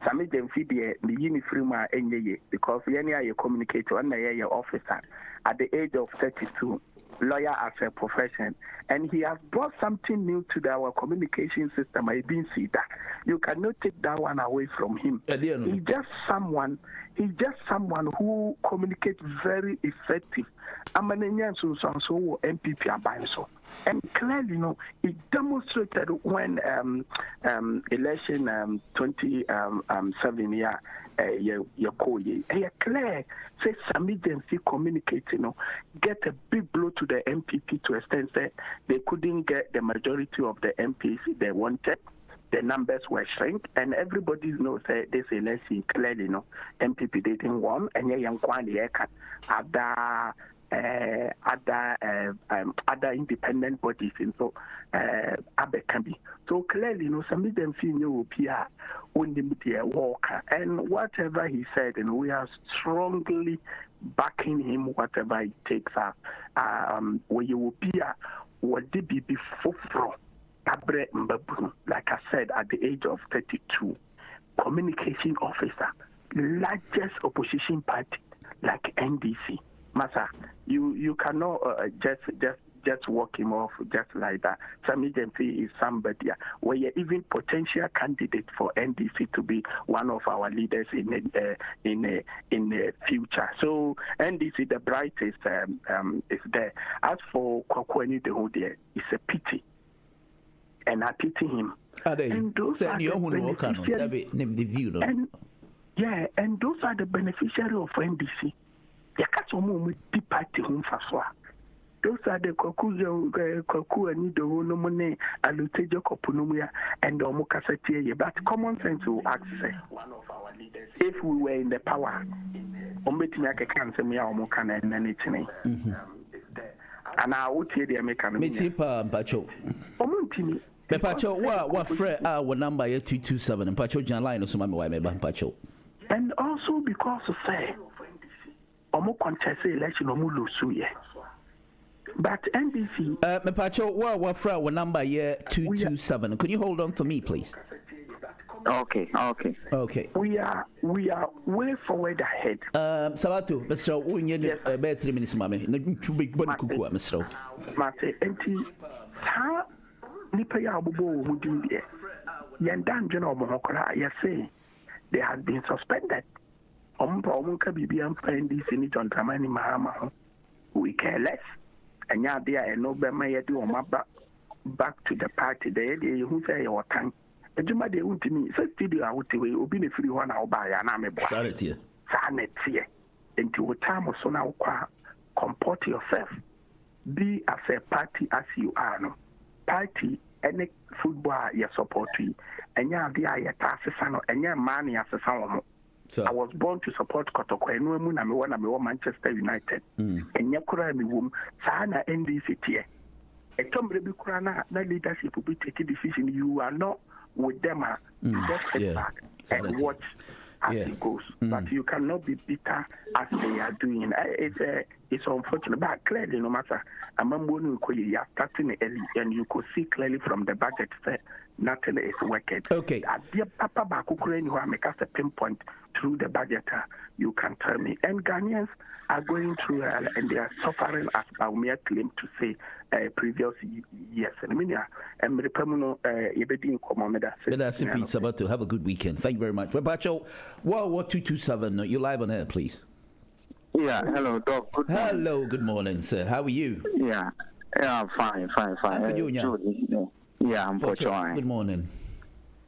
sami demfi de the uniform a enyeye because yeni are communicator and na officer at the age of 32 lawyer as a profession and he has brought something new to our communication system. I didn't see that. You cannot take that one away from him. He's just someone who communicates very effective. I'm an MPP Abayso. And clearly, it demonstrated when election 27 year clear say some agency communicating, get a big blow to the MPP to extent that they couldn't get the majority of the MPs they wanted. The numbers were shrink, and everybody knows that this election clearly, MPP didn't won, and young Kwani other independent bodies, and so Abekambi. So clearly, some of them feel you appear only Walker, and whatever he said, and we are strongly backing him, whatever it takes us. Where you appear, what did be before. Like I said, at the age of 32, communication officer, largest opposition party like NDC. Masa, you cannot just walk him off just like that. Some agency is somebody where you're even potential candidate for NDC to be one of our leaders in the future. So NDC, the brightest is there. As for Kwakweni the whole there, it's a pity. And I pity him. And those are the beneficiaries. And those are the beneficiaries of NDC. Those are the Koku and the Wonomone, Alutejo Kopunumia, and the Omokasati. But common sense will ask, if we were in the power, Ometiaka cancer me Omokana and anything. And I would hear the American. Mitipa Pacho. Omontini. Pacho, what Fred our number 227 and Pacho Jan line or some way, Pacho. And also because of say, Omo contest election Omulu Suye. But NDC. Pacho, what Fred our number 227. Can you hold on to me, please? Okay. We are way forward ahead. Sabatu, Mr. Unye, about 3 minutes, mammy. Mr. Mate, enti sa nipa ya abubo mudin de. Yandan jeno mohokora ya say they have been suspended. Omunka bibi am NDC ni John Dramani Mahama. We care less. And ya there no be ma yedi o back to the party there who say your time. Ejuma de untimi se studio awutewe obi na firi ho na oba ya na mebo. Sanity. Enti wo time so na kwa comport yourself. Be as a party as you are no. Party any football you support you. Enya dia ya tasesa no enya man ya sesa wo. I was born to support Kotoko enu emu na me wa Manchester United. Enya kura mi wom sa na NDC tie. Etombre bi kura na leadership will be taking decision. You are not with them, just sit back and watch as it goes. But you cannot be bitter as they are doing. it's unfortunate, but clearly, no matter, I'm starting early, and you could see clearly from the budget that nothing is working. Okay. Dear Papa Bakukuren, who make us a pinpoint through the budget, you can tell me. And Ghanaians are going through and they are suffering as Baumia claimed to say previous years. And I mean, I'm the permanent Ebedi Commander. That's about to have a good weekend. Thank you very much. But Bacho, what 227? You live on air, please. Yeah, hello, Doc. Good morning. Hello, good morning, sir. How are you? Yeah, fine. How are you, yeah, I'm fine. Good morning.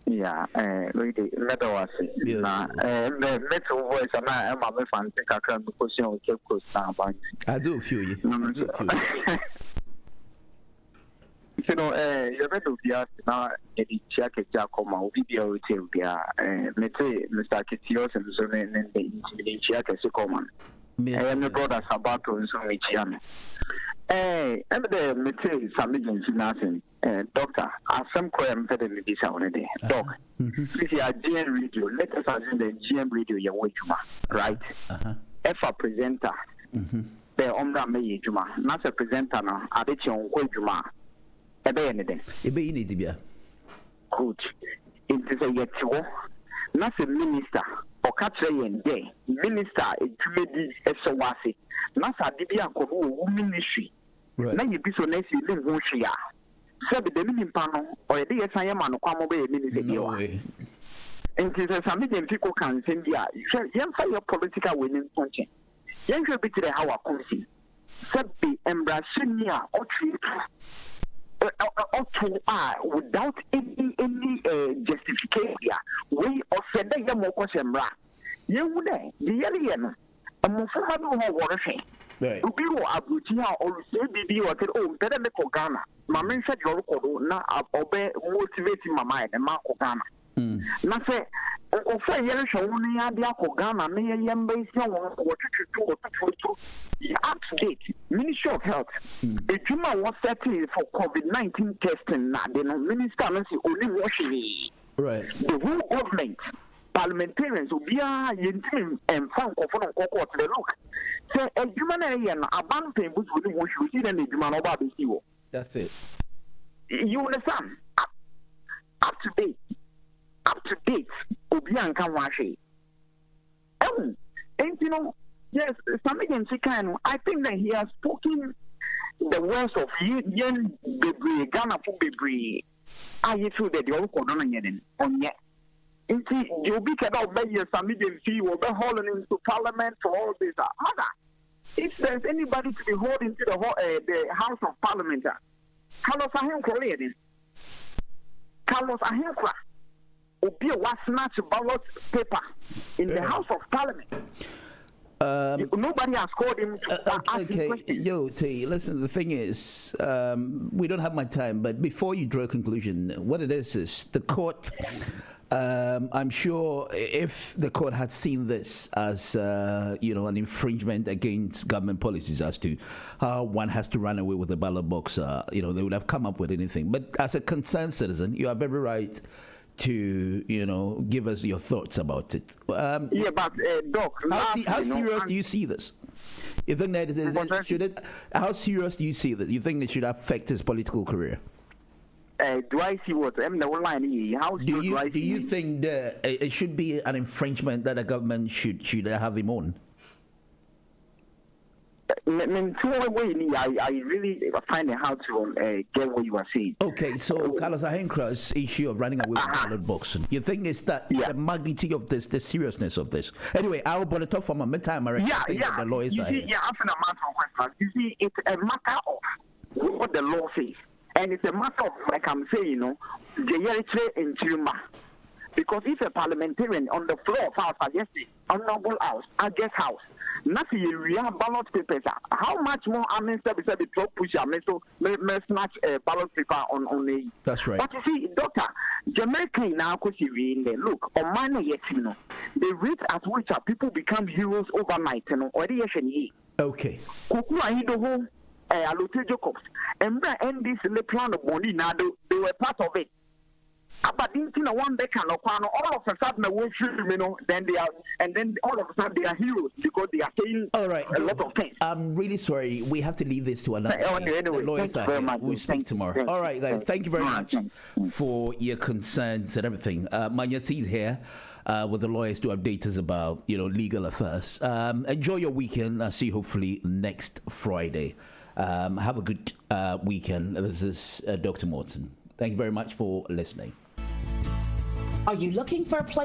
Yeah, really, let us see. Now, let's voice, and I'm a fan. I can't question on Cape Coast now. I do feel you. You know, you're better to be asked now. Any check a Giacomo, will be able to be Mr. Kitios and so then the check as a common. I am the brothers about to so much young. I'm the material submission nothing. Doctor, I some quite better than this already. Doc, this is a GM radio. Let us assume the GM radio, your way, right? If a presenter, the Ombra May Juma, not a presenter now, I bet you on Juma. Anything. It be need to be good. It is a yet not a minister or Catherine Day. Minister, it made a Sawasi. Not a Dibia ministry. Now you be so nice, you live in Shia. Said the minimum panel or a day I am on a away minister. No way. And it is something people can send ya. Young for your political winning function. Young should be to the Hawa Council. Said be embracing ya or treat. Without any justification, we offend them more question. You would the alien a Mufamu watershed. Ubiru Abutia or CBD or oh, better make Ghana. Mamma said your now obey motivating my mind and Marco Ghana. Nothing. Offer yellow only at the Ghana, may a young base what to up to date. Ministry of Health. The Juma was setting for COVID-19 testing. Now, the minister only washing. Right. The whole government, parliamentarians will be and found of the look. So, a humanitarian, a band thing which would wash you see the human about the CEO. That's it. You understand? Up to date. Obian can wash it. Oh, and you know, yes, something can. I think that he has spoken the words of Yen Bibri, Ghana for Bibri. I feel that the old Kodonan on yet. And see, you'll be about maybe some medium fee will be hauling into Parliament for all this. If there's anybody to be hauled into the House of Parliament, Carlos Ahenkwa. Carlos Ahenkwa. Obi was snatch ballot paper in the House of Parliament. Nobody has called him to ask him questions. Yo, T, listen, the thing is, we don't have much time, but before you draw a conclusion, what it is the court, I'm sure if the court had seen this as, an infringement against government policies as to how one has to run away with a ballot box, they would have come up with anything. But as a concerned citizen, you are very right to give us your thoughts about it. But Doc, how serious do you see this? You think that how serious do you see that? You think it should affect his political career? Do I see what? I'm the online. How do you think that it should be an infringement that the government should have him on? I really find it hard to get what you are saying. Okay, so Carlos Ahenkwa's issue of running away with ballot boxing, you think it's that the magnitude of this, the seriousness of this? Anyway, I will put it up from a time. The lawyers you see, after a matter of question, you see, it's a matter of what the law says, and it's a matter of, like I'm saying, the in Chuma. Because if a parliamentarian on the floor of House suggested honorable House, I guess House, nothing real ballot papers. How much more minister beside the top push may snatch a ballot paper on the. That's right. But you see, Doctor, Jamaica now look on mine yet the rate at which people become heroes overnight or okay. Kuku Ahido Alote Jacobs and NDC plan of money now they were part of it. One back all of a sudden then they are, and then all of a sudden they are heroes because they are saying all right. a lot of things. I'm really sorry. We have to leave this to another. Anyway, the lawyers are here. We'll speak tomorrow. All right, guys. Thank you very much for your concerns and everything. Manyati is here with the lawyers to update us about legal affairs. Enjoy your weekend. I'll see you hopefully next Friday. Have a good weekend. This is Dr. Morton. Thank you very much for listening. Are you looking for a place